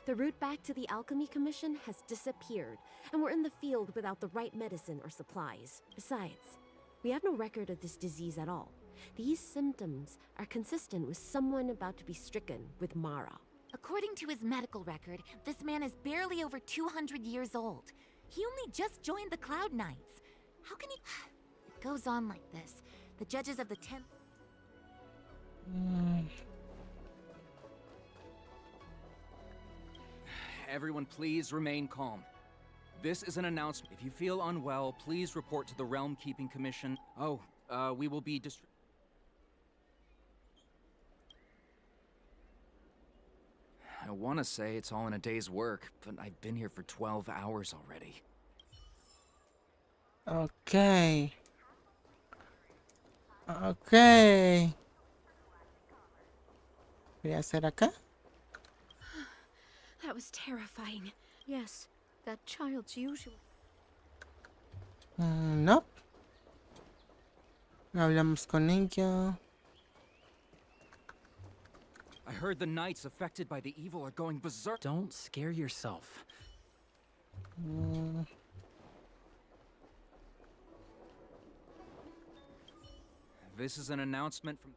V: The route back to the Alchemy Commission has disappeared, and we're in the field without the right medicine or supplies. Besides, we have no record of this disease at all. These symptoms are consistent with someone about to be stricken with Mara.
Q: According to his medical record, this man is barely over 200 years old. He only just joined the Cloud Knights. How can he... It goes on like this. The judges of the 10th...
W: Everyone, please remain calm. This is an announcement. If you feel unwell, please report to the Realm Keeping Commission. We will be I want to say it's all in a day's work, but I've been here for 12 hours already.
A: Okay. Voy a hacer acá.
C: That was terrifying.
V: Yes, that child's usual.
A: No. Hablamos con ella.
W: I heard the knights affected by the evil are going berserk.
X: Don't scare yourself.
W: This is an announcement from...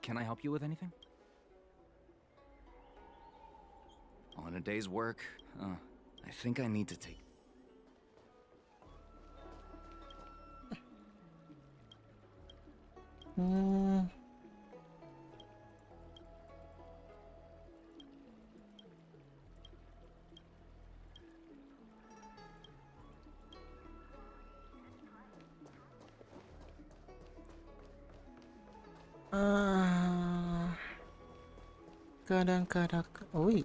W: Can I help you with anything? All in a day's work. I think I need to take...
A: Ah, caraca. Uy.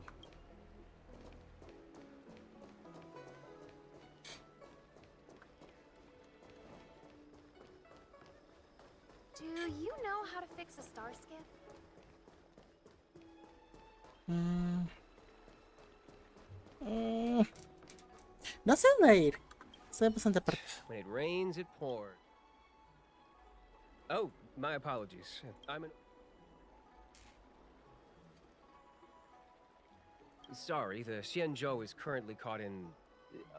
H: Do you know how to fix a star skiff?
A: No sé dónde ir. Estoy bastante aparte.
N: When it rains, it pours. Oh, my apologies. Sorry, the Xianzhou is currently caught in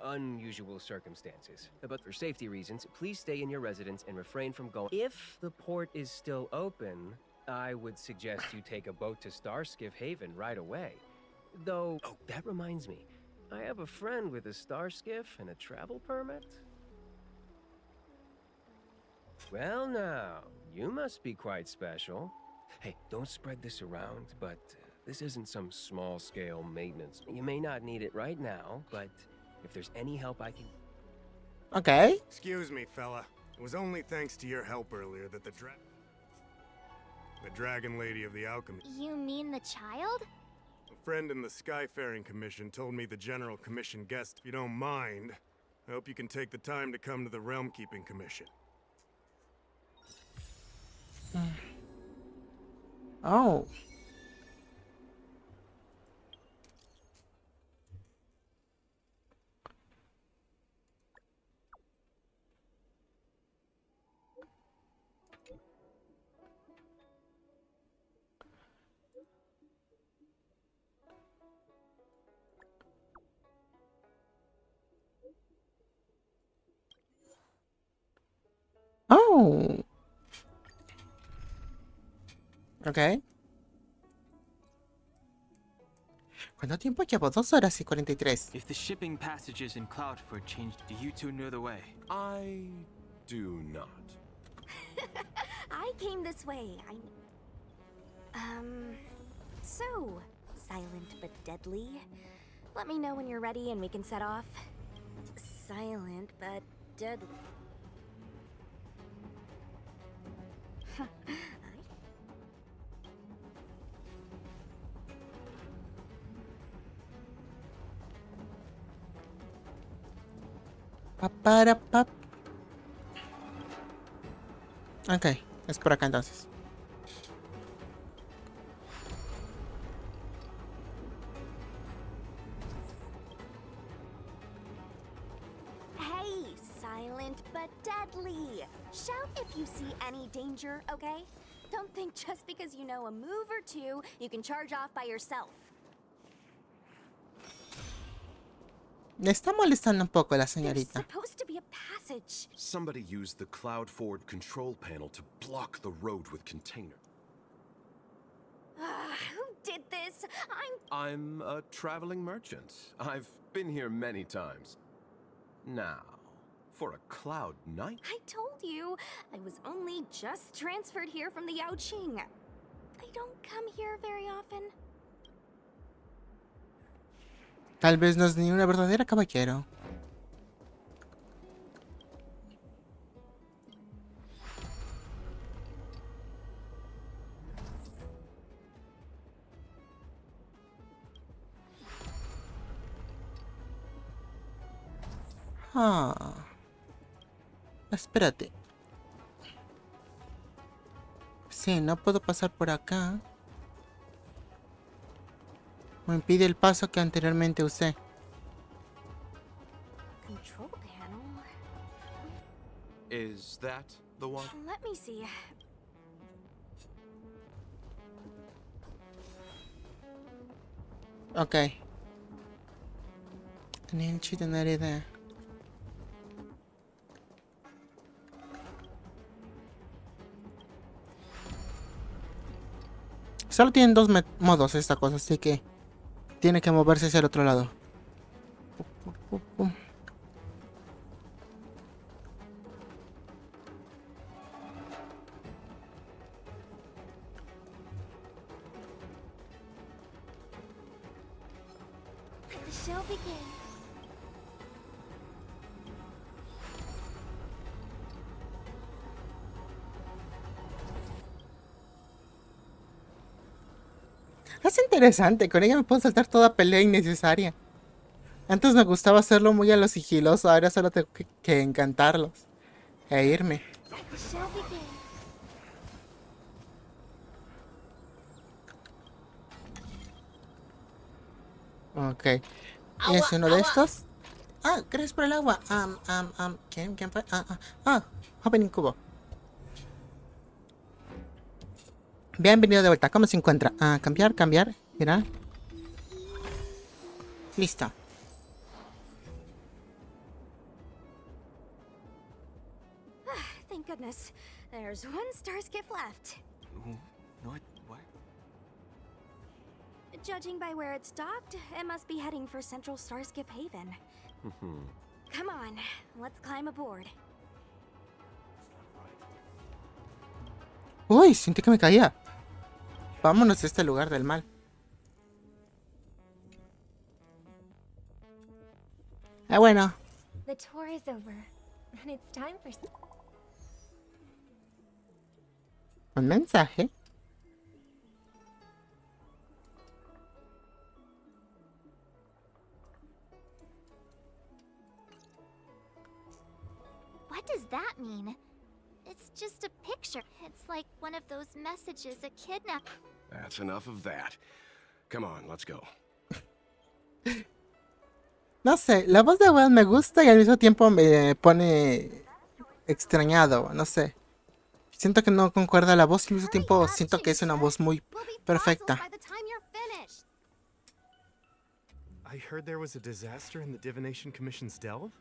N: unusual circumstances. But for safety reasons, please stay in your residence and refrain from going. If the port is still open, I would suggest you take a boat to Starskiff Haven right away. Though, oh, that reminds me. I have a friend with a Starskiff and a travel permit. Well now, you must be quite special. Hey, don't spread this around, but this isn't some small-scale maintenance. You may not need it right now, but if there's any help I can...
A: Okay.
O: Excuse me, fella. It was only thanks to your help earlier that the Dragon Lady of the Alchemy...
B: You mean the child?
O: A friend in the Skyfaring Commission told me the General Commission guest, if you don't mind, I hope you can take the time to come to the Realm Keeping Commission.
A: Oh. Oh. Ok. ¿Cuánto tiempo llevo? 2 horas y 43.
D: If the shipping passages in Cloudford changed, do you two know the way?
J: I do not.
L: I came this way. So, silent but deadly. Let me know when you're ready and we can set off. Silent but deadly.
A: Paparapap. Ok, es por acá entonces.
L: Hey, silent but deadly. Shout if you see any danger, okay? Don't think just because you know a move or two, you can charge off by yourself.
A: Me está molestando un poco la señorita.
L: There's supposed to be a passage.
J: Somebody used the Cloudford control panel to block the road with container.
L: Who did this?
J: I'm a traveling merchant. I've been here many times. Now, for a Cloud Knight?
L: I told you, I was only just transferred here from the Yaoqing. I don't come here very often.
A: Tal vez no es ni una verdadera caballero. Espérate. Sí, no puedo pasar por acá. Me impide el paso que anteriormente usé.
L: Control panel.
J: Is that the one?
L: Let me see.
A: Ok. Tenía tener idea. Solo tienen 2 modos esta cosa, así que tiene que moverse hacia el otro lado.
B: The show begins.
A: Es interesante, con ella me puedo saltar toda pelea innecesaria. Antes me gustaba hacerlo muy a lo sigiloso, ahora solo tengo que encantarlos. E irme.
B: The show begins.
A: Ok. ¿Es uno de estos? Ah, gracias por el agua. ¿Quién fue? Joven incubo. Bienvenido de vuelta. ¿Cómo se encuentra? Cambiar. Mira. Listo.
L: Thank goodness. There's one star skiff left.
D: What?
L: Judging by where it's docked, it must be heading for Central Starskiff Haven. Come on, let's climb aboard.
A: Uy, sentí que me caía. Vámonos a este lugar del mal. Bueno.
H: The tour is over, and it's time for.
A: Un mensaje.
B: What does that mean? It's just a picture. It's like one of those messages a kidnap.
E: That's enough of that. Come on, let's go.
A: No sé, la voz de Will me gusta y al mismo tiempo me pone extrañado, no sé. Siento que no concuerda la voz y al mismo tiempo siento que es una voz muy perfecta.
O: I heard there was a disaster in the Divination Commission's delve?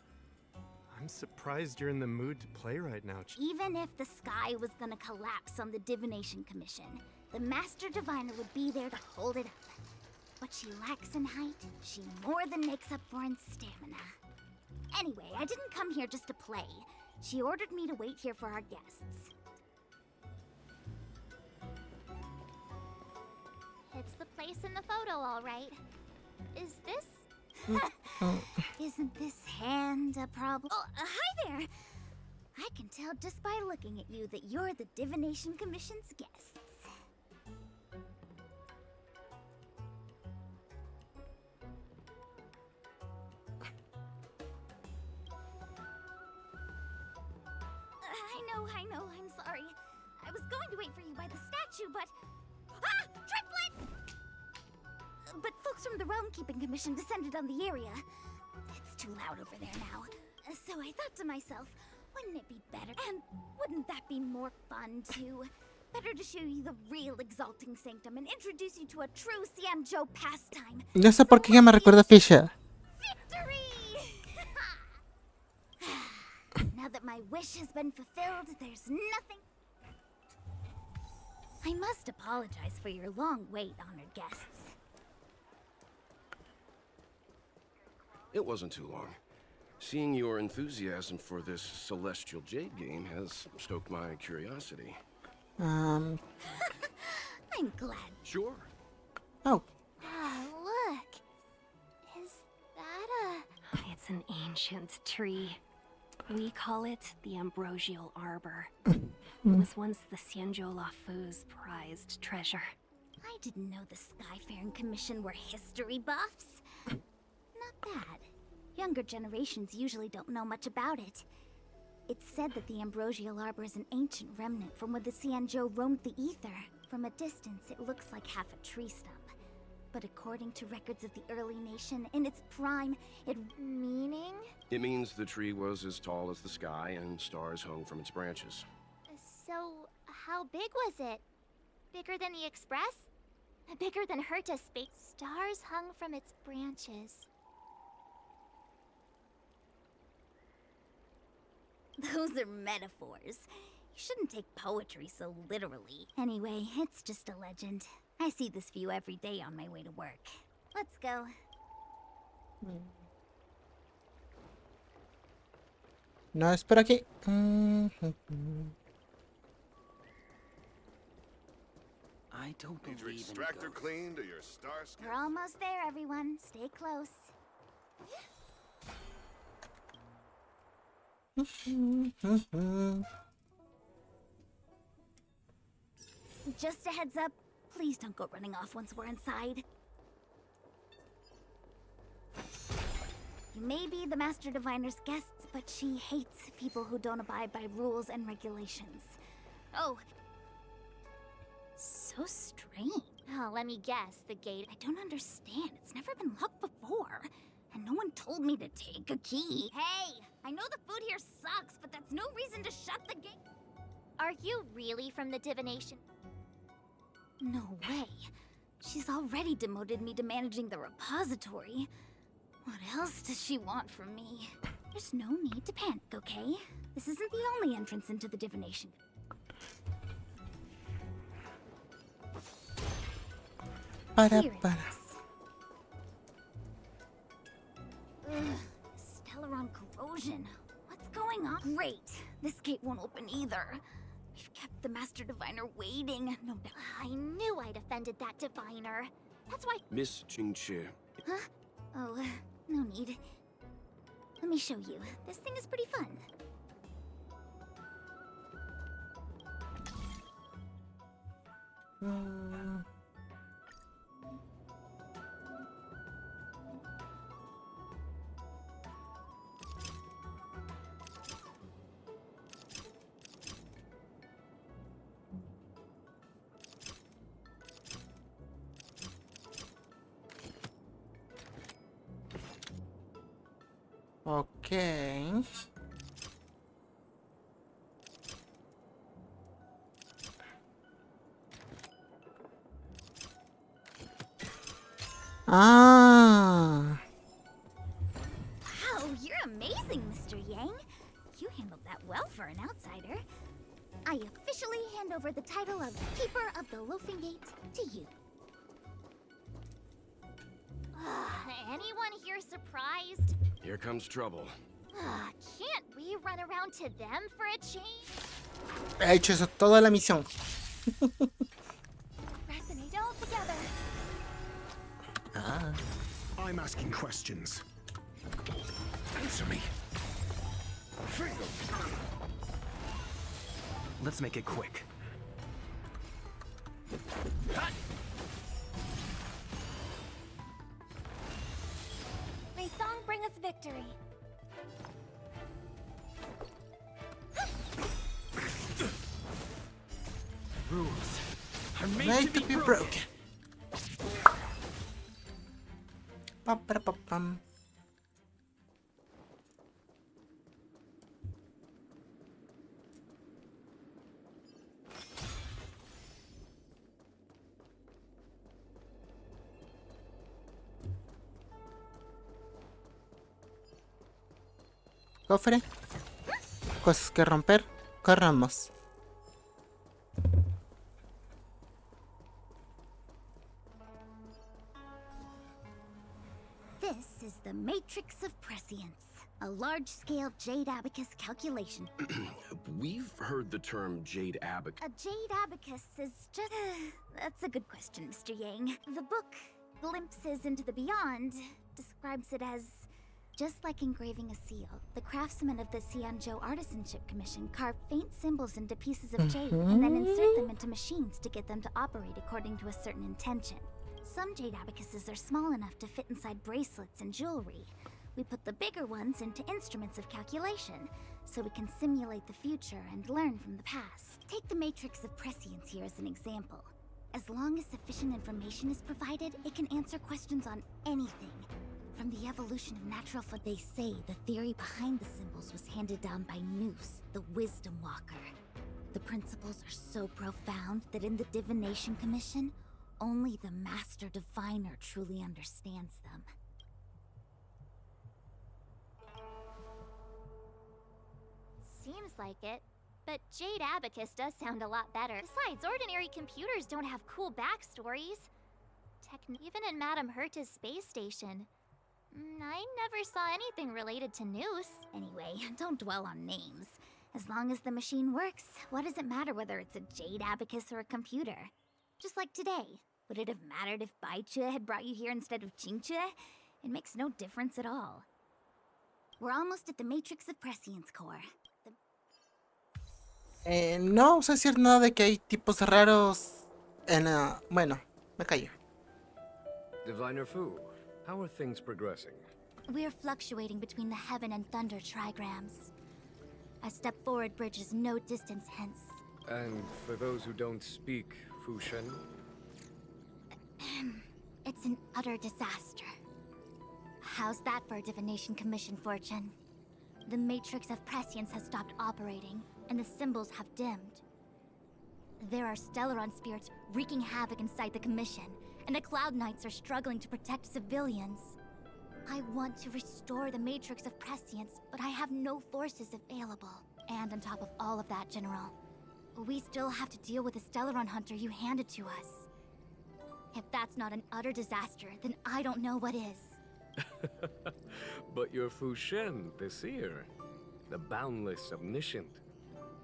O: I'm surprised you're in the mood to play right now.
P: Even if the sky was gonna collapse on the Divination Commission, the Master Diviner would be there to hold it up. What she lacks in height, she more than makes up for in stamina. Anyway, I didn't come here just to play. She ordered me to wait here for our guests.
B: It's the place in the photo, all right. Is this?
P: Isn't this hand a problem? Oh, hi there! I can tell just by looking at you that you're the Divination Commission's guests. I know, I'm sorry. I was going to wait for you by the statue, but... Ah! Triplet! But folks from the Realm Keeping Commission descended on the area. It's too loud over there now. So I thought to myself, wouldn't it be better? And wouldn't that be more fun, too? Better to show you the real Exalting Sanctum and introduce you to a true Xianzhou pastime.
A: No sé por qué ya me recuerda a Fisher.
P: Victory! Now that my wish has been fulfilled, there's nothing... I must apologize for your long wait, honored guests.
E: It wasn't too long. Seeing your enthusiasm for this Celestial Jade game has stoked my curiosity.
P: I'm glad.
E: Sure.
A: Oh.
B: Ah, look. Is that a...
L: It's an ancient tree. We call it the Ambrosial Arbor. It was once the Xianzhou Lafu's prized treasure.
P: I didn't know the Skyfaring Commission were history buffs. Not bad. Younger generations usually don't know much about it. It's said that the Ambrosial Arbor is an ancient remnant from when the Xianzhou roamed the ether. From a distance, it looks like half a tree stump. But according to records of the early nation, in its prime, it...
B: Meaning?
E: It means the tree was as tall as the sky and stars hung from its branches.
B: So, how big was it? Bigger than the Express? Bigger than Herta's space? Stars hung from its branches.
P: Those are metaphors. You shouldn't take poetry so literally. Anyway, it's just a legend. I see this view every day on my way to work. Let's go.
A: No, es por aquí.
W: I don't
G: Need your
W: believe in
G: extractor
W: ghosts.
G: cleaned or your stars?
P: We're almost there, everyone. Stay close. Just a heads up, Please don't go running off once we're inside. You may be the Master Diviner's guests, but she hates people who don't abide by rules and regulations. Oh. So strange.
B: Oh, let me guess, the gate.
P: I don't understand. It's never been locked before. And no one told me to take a key. Hey, I know the food here sucks, but that's no reason to shut the gate.
B: Are you really from the divination?
P: No way. She's already demoted me to managing the repository. What else does she want from me? There's no need to panic, okay? This isn't the only entrance into the divination.
A: Para.
P: Ugh, Stellaron corrosion. What's going on? Great. This gate won't open either. We've kept the Master Diviner waiting. No doubt.
B: I knew I'd offended that diviner. That's why.
E: Miss Jingche.
P: Huh? Oh, no need. Let me show you. This thing is pretty fun.
A: Okay. Ah.
P: Wow, you're amazing, Mr. Yang. You handled that well for an outsider. I officially hand over the title of Keeper of the Loafing Gate to you.
B: Anyone here surprised?
E: Here comes trouble.
B: Can't we run around to them for a change?
A: He hecho eso toda la misión.
B: Resonate all together.
A: Ah.
J: I'm asking questions. Answer me.
I: Let's make it quick.
B: May song bring us victory.
I: Rules
A: are made to be broken. Pam, pam, pam, pam. Cofre. Cosas que romper. Corramos.
P: This is the Matrix of Prescience, a large-scale jade abacus calculation.
E: We've heard the term jade abacus.
P: A jade abacus is just... That's a good question, Mr. Yang. The book, Glimpses into the Beyond, describes it as... Just like engraving a seal, the craftsmen of the Xianzhou Artisanship Commission carve faint symbols into pieces of jade and then insert them into machines to get them to operate according to a certain intention. Some jade abacuses are small enough to fit inside bracelets and jewelry. We put the bigger ones into instruments of calculation, so we can simulate the future and learn from the past. Take the Matrix of Prescience here as an example. As long as sufficient information is provided, it can answer questions on anything. From the evolution of natural food, they say the theory behind the symbols was handed down by Noose, the Wisdom Walker. The principles are so profound that in the Divination Commission, only the Master Diviner truly understands them.
B: Seems like it. But Jade Abacus does sound a lot better. Besides, ordinary computers don't have cool backstories. Even in Madame Herta's space station. I never saw anything related to Noose.
P: Anyway, don't dwell on names. As long as the machine works, what does it matter whether it's a Jade Abacus or a computer? Just like today. Would it have mattered if Baichue had brought you here instead of Qingchue? It makes no difference at all. We're almost at the Matrix of Prescience core.
A: No vamos a decir nada de que hay tipos raros Bueno, me callo.
J: Diviner Fu, how are things progressing?
P: We're fluctuating between the heaven and thunder trigrams. A step forward bridges no distance hence.
J: And for those who don't speak Fu Shen?
P: It's an utter disaster. How's that for a divination commission, Fortune? The matrix of prescience has stopped operating, and the symbols have dimmed. There are Stellaron spirits wreaking havoc inside the commission, and the Cloud Knights are struggling to protect civilians. I want to restore the matrix of prescience, but I have no forces available. And on top of all of that, General, we still have to deal with the Stellaron hunter you handed to us. If that's not an utter disaster, then I don't know what is.
J: But you're Fu Shen, the seer. The boundless omniscient.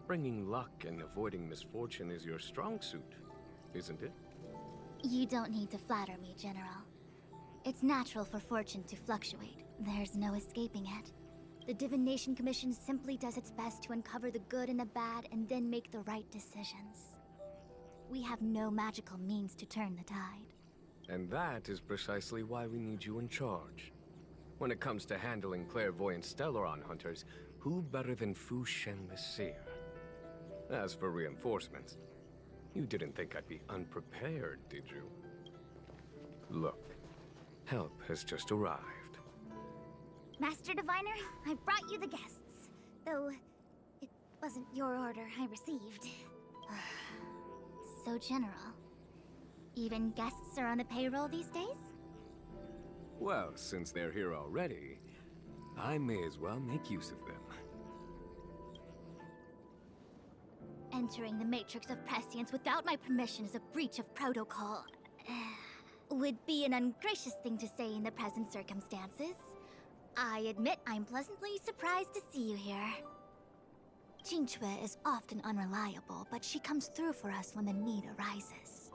J: Bringing luck and avoiding misfortune is your strong suit, isn't it?
P: You don't need to flatter me, General. It's natural for fortune to fluctuate. There's no escaping it. The Divination Commission simply does its best to uncover the good and the bad and then make the right decisions. We have no magical means to turn the tide.
J: And that is precisely why we need you in charge. When it comes to handling clairvoyant Stellaron hunters, who better than Fu Shen the Seer? As for reinforcements, you didn't think I'd be unprepared, did you? Look, help has just arrived.
P: Master Diviner, I brought you the guests. Though, it wasn't your order I received. So general. Even guests are on the payroll these days?
J: Well, since they're here already, I may as well make use of them.
P: Entering the Matrix of Prescience without my permission is a breach of protocol. Would be an ungracious thing to say in the present circumstances. I admit I'm pleasantly surprised to see you here. Jinchue is often unreliable, but she comes through for us when the need arises.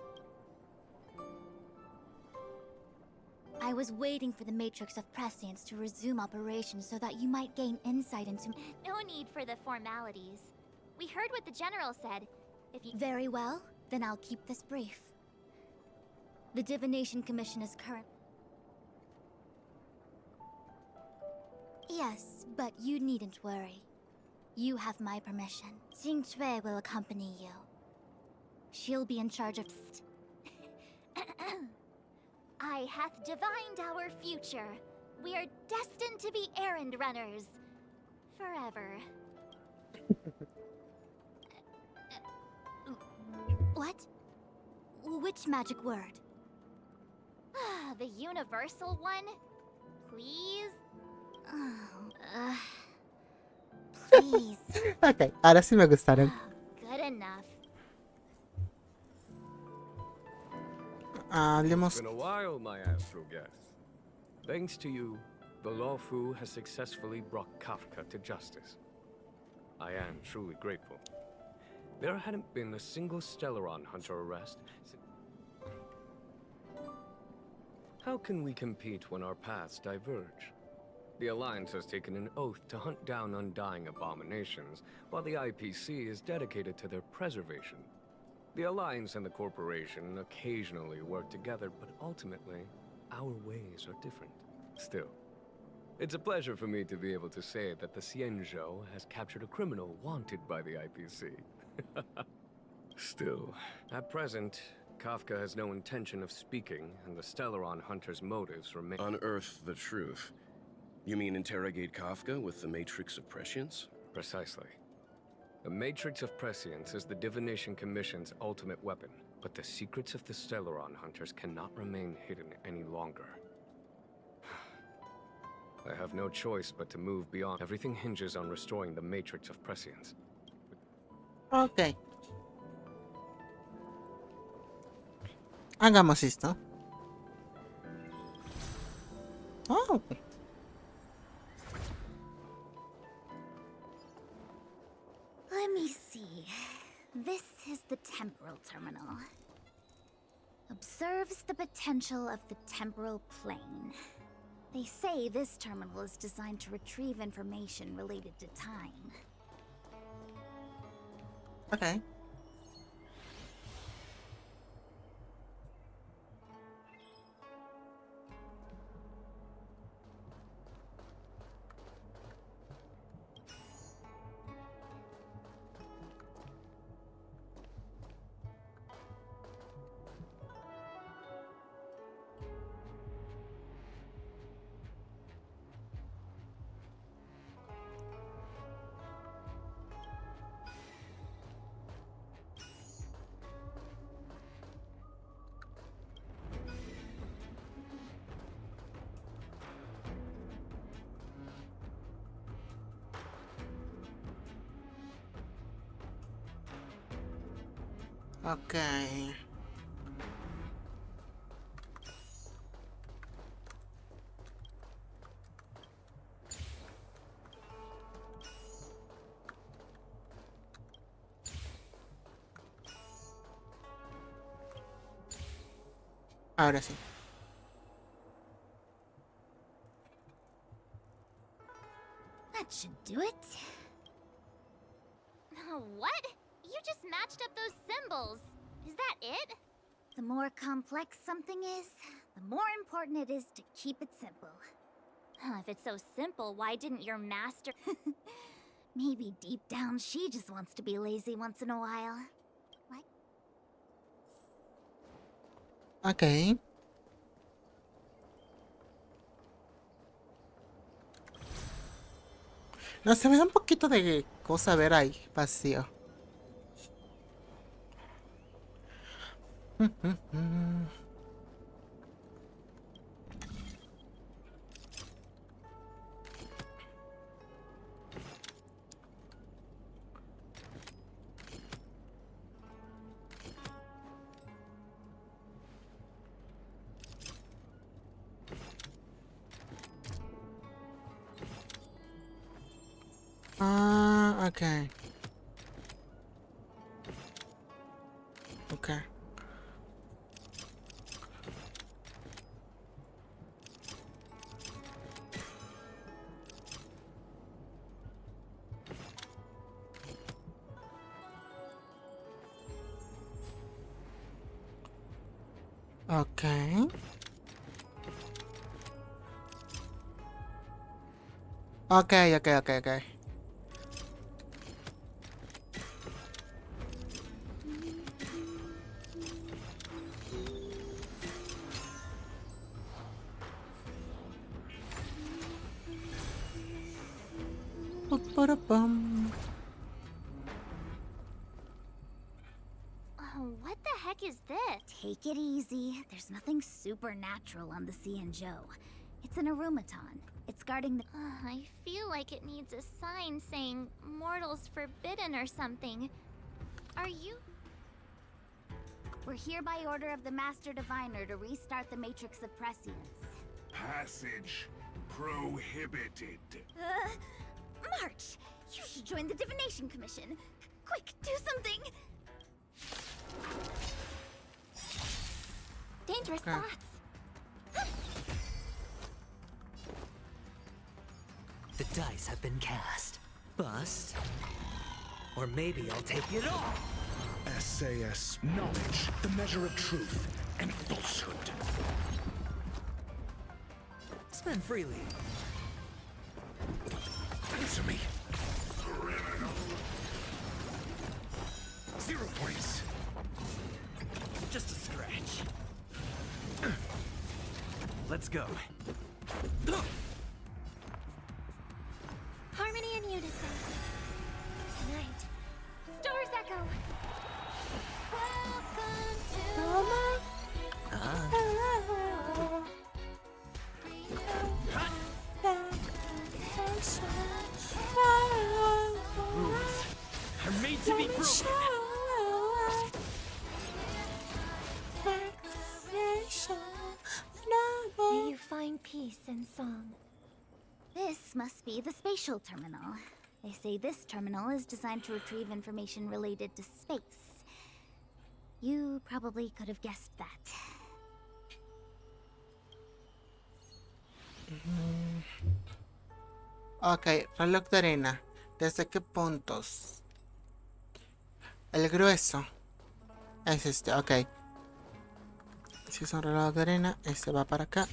P: I was waiting for the Matrix of Prescience to resume operations so that you might gain insight into—
B: No need for the formalities. We heard what the General said. If you—
P: Very well, then I'll keep this brief. The Divination Commission is current— Yes, but you needn't worry. You have my permission. Jinchue will accompany you. She'll be in charge of—
B: I hath divined our future. We are destined to be errand runners. Forever.
P: What? Which magic word?
B: The universal one? Please?
P: Please.
A: Ok, ahora sí me gustaron.
B: Good enough.
A: Hablemos.
J: It's been a while, my astral guest. Thanks to you, the Law Fu has successfully brought Kafka to justice. I am truly grateful. There hadn't been a single Stellaron hunter arrest. How can we compete when our paths diverge? The Alliance has taken an oath to hunt down undying abominations, while the IPC is dedicated to their preservation. The Alliance and the Corporation occasionally work together, but ultimately, our ways are different. Still, it's a pleasure for me to be able to say that the Xianzhou has captured a criminal wanted by the IPC. Still, at present, Kafka has no intention of speaking, and the Stellaron hunter's motives remain—
E: Unearth the truth. You mean interrogate Kafka with the Matrix of Prescience?
J: Precisely. The Matrix of Prescience is the Divination Commission's ultimate weapon, but the secrets of the Stellaron hunters cannot remain hidden any longer. I have no choice but to move beyond. Everything hinges on restoring the Matrix of Prescience.
A: Ok. Hagamos esto. Oh.
P: Let me see. This is the temporal terminal. Observes the potential of the temporal plane. They say this terminal is designed to retrieve information related to time.
A: Okay. Ok. Ahora sí.
P: That should do it.
B: What? You just matched up those symbols. Is that it?
P: The more complex something is, the more important it is to keep it simple.
B: If it's so simple, why didn't your master...
P: Maybe deep down she just wants to be lazy once in a while. What?
A: Ok. No, se me da un poquito de cosa ver ahí, vacío. Ah, ok. Ok. Ok. Ok, ok, ok, ok. Ba-ba-da-bum.
B: What the heck is this?
P: Take it easy. There's nothing supernatural on the Xianzhou. It's an arumaton. It's guarding the...
B: I feel like it needs a sign saying mortals forbidden or something. Are you...
P: We're here by order of the Master Diviner to restart the Matrix of Prescience.
G: Passage prohibited.
P: March! You should join the Divination Commission. Quick, do something!
B: Dangerous thoughts.
I: The dice have been cast. Bust. Or maybe I'll take it all.
G: SAS knowledge, the measure of truth and falsehood.
I: Spend freely.
G: Answer me. 0 points.
U: Just a scratch. Let's go.
B: Harmony and unison. Night. Stars echo. Welcome
U: Rules are made to be broken.
B: May you find peace in song.
P: This must be the spatial terminal. They say this terminal is designed to retrieve information related to space. You probably could have guessed that.
A: Ok, reloj de arena. ¿Desde qué puntos? El grueso. Es este, ok. Si es un reloj de arena, este va para acá.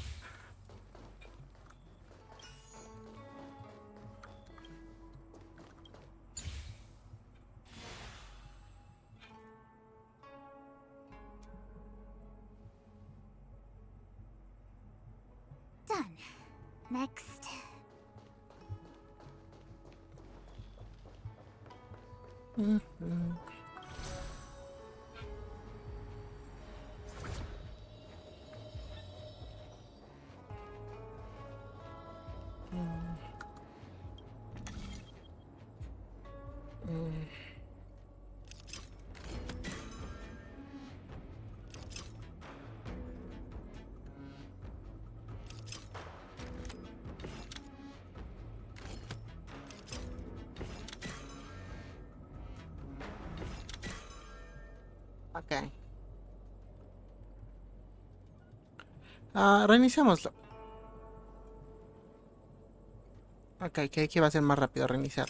P: Done. Next.
A: Ok. Reiniciámoslo. Ok, que va a ser más rápido reiniciar.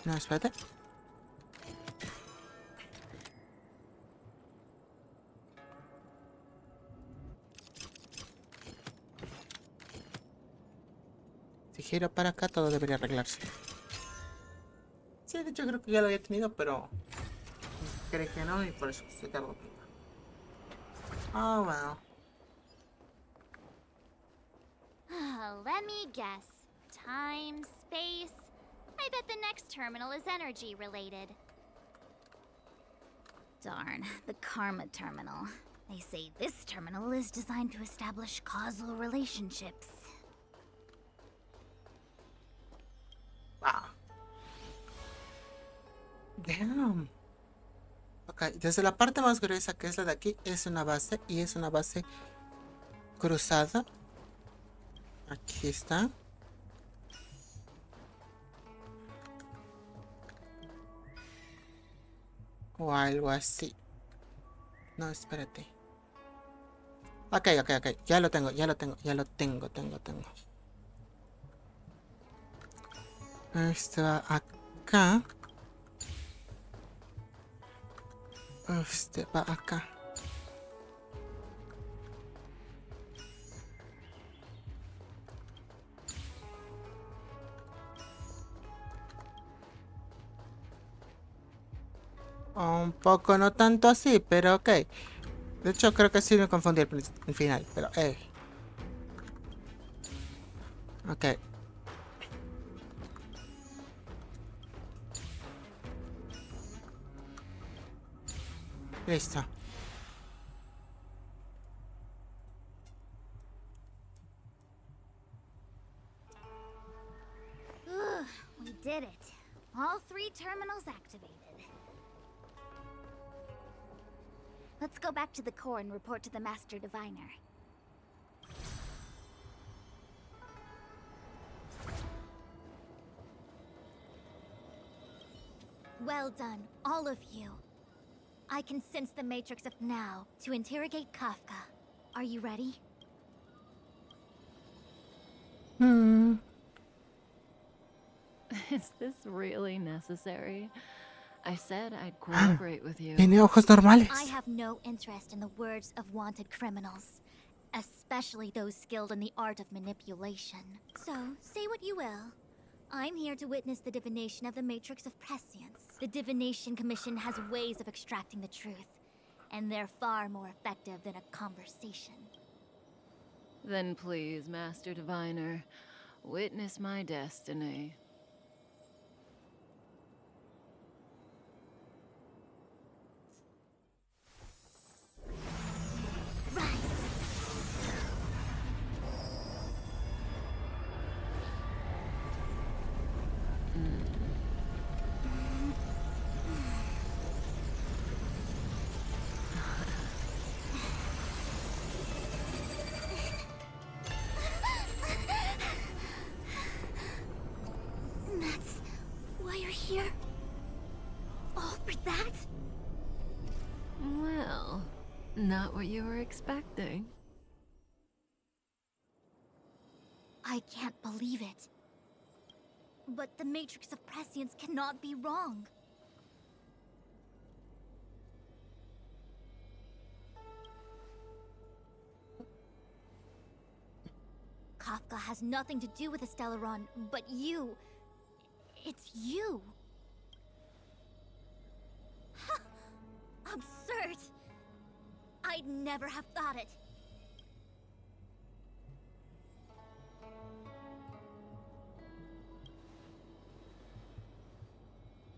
A: No, espérate. Si giro para acá, todo debería arreglarse. Sí, de hecho creo que ya lo había tenido, pero creo que no y por eso se tardó. Oh, well.
B: Let me guess. Time, space. I bet the next terminal is energy related. Darn, the karma terminal. They say this terminal is designed to establish causal relationships.
A: Wow. Damn. Ok, desde la parte más gruesa, que es la de aquí, es una base y es una base cruzada. Aquí está. O algo así. No, espérate. Ok. Ya lo tengo. Tengo. Este va acá. Este va acá. Un poco, no tanto así, pero ok. De hecho, creo que sí me confundí el final, pero ok. Listo.
B: We did it. All 3 terminals activated. Let's go back to the core and report to the Master Diviner. Well done, all of you. I can sense the matrix of now to interrogate Kafka. Are you ready?
T: Is this really necessary? I said I'd cooperate with you.
A: Tiene ojos normales.
B: I have no interest in the words of wanted criminals, especially those skilled in the art of manipulation. So, say what you will. I'm here to witness the divination of the Matrix of Prescience. The Divination Commission has ways of extracting the truth, and they're far more effective than a conversation.
T: Then please, Master Diviner, witness my destiny.
B: That's why you're here? All for that?
T: Well, not what you were expecting.
B: I can't believe it. But the Matrix of Prescience cannot be wrong. Kafka has nothing to do with the Stellaron, but you... It's you. Absurd. I'd never have thought it.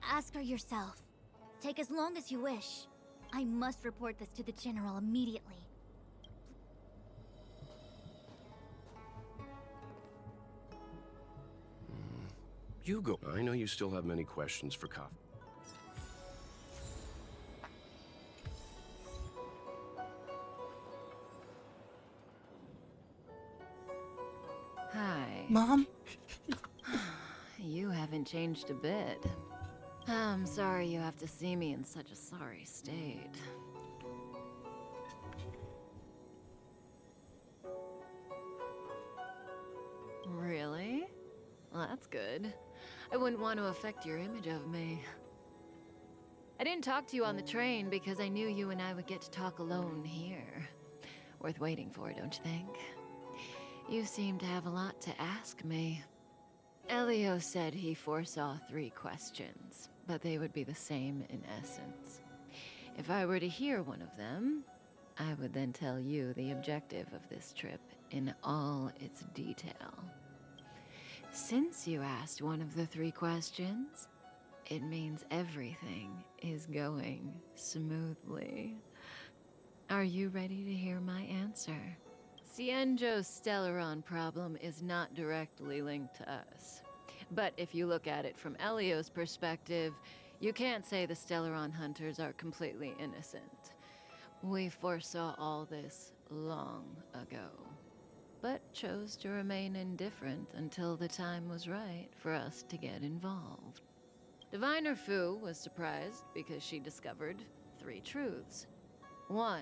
B: Ask her yourself. Take as long as you wish. I must report this to the General immediately.
E: You go. I know you still have many questions for Kafka.
T: Hi.
A: Mom?
T: You haven't changed a bit. I'm sorry you have to see me in such a sorry state. Really? Well, that's good. I wouldn't want to affect your image of me. I didn't talk to you on the train because I knew you and I would get to talk alone here. Worth waiting for, don't you think? You seem to have a lot to ask me. Elio said he foresaw 3 questions, but they would be the same in essence. If I were to hear one of them, I would then tell you the objective of this trip in all its detail. Since you asked one of the 3 questions, it means everything is going smoothly. Are you ready to hear my answer? Xianzhou's Stellaron problem is not directly linked to us. But if you look at it from Elio's perspective, you can't say the Stellaron hunters are completely innocent. We foresaw all this long ago, but chose to remain indifferent until the time was right for us to get involved. Diviner Fu was surprised because she discovered 3 truths. 1.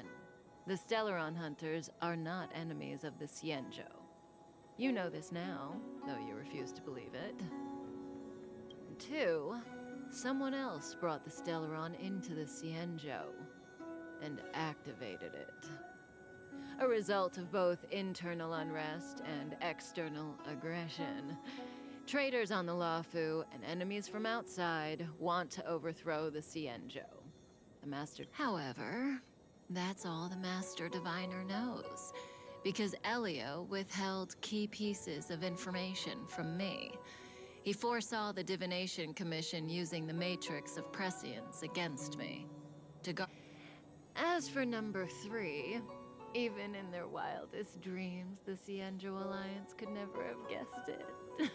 T: The Stellaron hunters are not enemies of the Xianzhou. You know this now, though you refuse to believe it. 2. Someone else brought the Stellaron into the Xianzhou and activated it. A result of both internal unrest and external aggression. Traitors on the Luofu and enemies from outside want to overthrow the Xianzhou. The Master... However, that's all the Master Diviner knows, because Elio withheld key pieces of information from me. He foresaw the Divination Commission using the Matrix of Prescience against me. As for number 3, even in their wildest dreams, the Xianzhou Alliance could never have guessed it.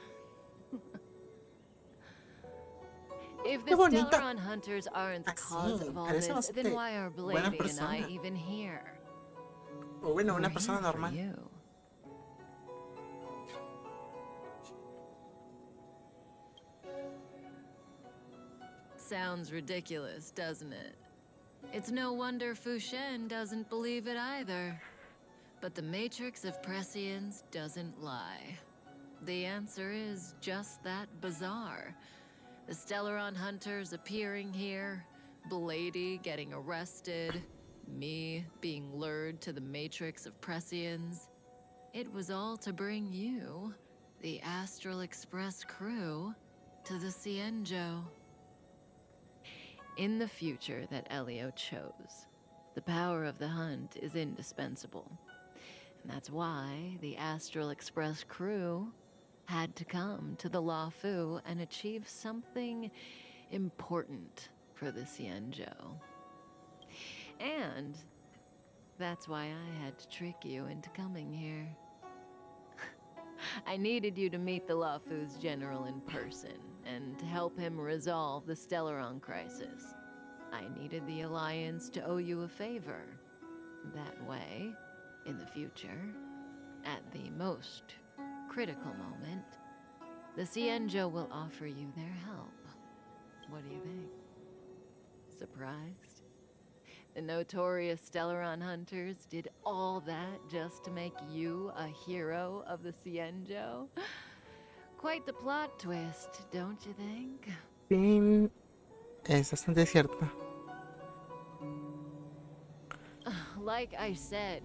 T: If the Stellaron hunters aren't the cause of all this, then why are Blady and I even here?
A: O bueno, una persona normal.
T: Sounds ridiculous, doesn't it? It's no wonder Fu Shen doesn't believe it either. But the Matrix of Prescience doesn't lie. The answer is just that bizarre. The Stellaron hunters appearing here, Blady getting arrested, me being lured to the Matrix of Prescience. It was all to bring you, the Astral Express crew, to the Xianzhou. In the future that Elio chose, the power of the hunt is indispensable. And that's why the Astral Express crew had to come to the Luofu and achieve something important for the Xianzhou. And that's why I had to trick you into coming here. I needed you to meet the Luofu's general in person and to help him resolve the Stellaron crisis. I needed the Alliance to owe you a favor. That way, in the future, at the most critical moment, the Xianzhou will offer you their help. What do you think? Surprised? The notorious Stellaron hunters did all that just to make you a hero of the Xianzhou? Quite the plot twist, don't you think?
A: Sí, es bastante cierto.
T: Like I said,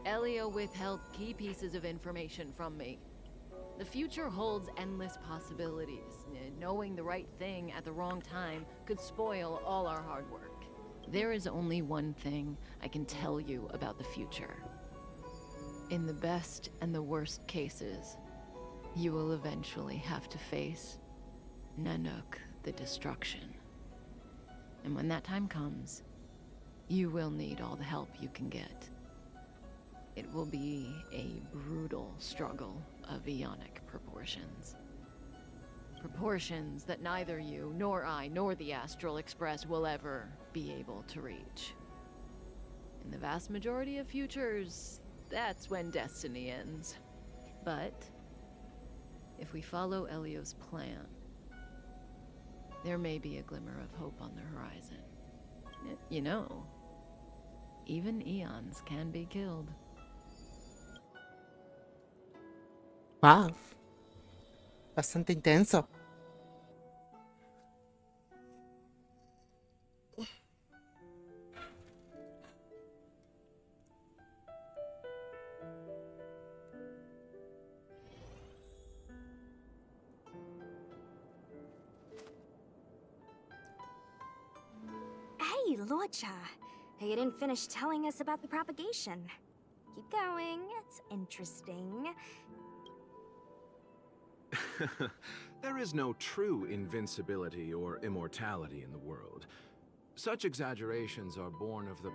T: Elio withheld key pieces of information from me. The future holds endless possibilities. Knowing the right thing at the wrong time could spoil all our hard work. There is only one thing I can tell you about the future. In the best and the worst cases, you will eventually have to face Nanook the Destruction. And when that time comes, you will need all the help you can get. It will be a brutal struggle of Ionic proportions. Proportions that neither you, nor I, nor the Astral Express will ever be able to reach. In the vast majority of futures, that's when destiny ends. But If we follow Elio's plan, there may be a glimmer of hope on the horizon. You know, even eons can be killed.
A: Wow. Bastante intenso.
L: Hey, Luocha. You didn't finish telling us about the propagation. Keep going, it's interesting.
E: There is no true invincibility or immortality in the world. Such exaggerations are born of the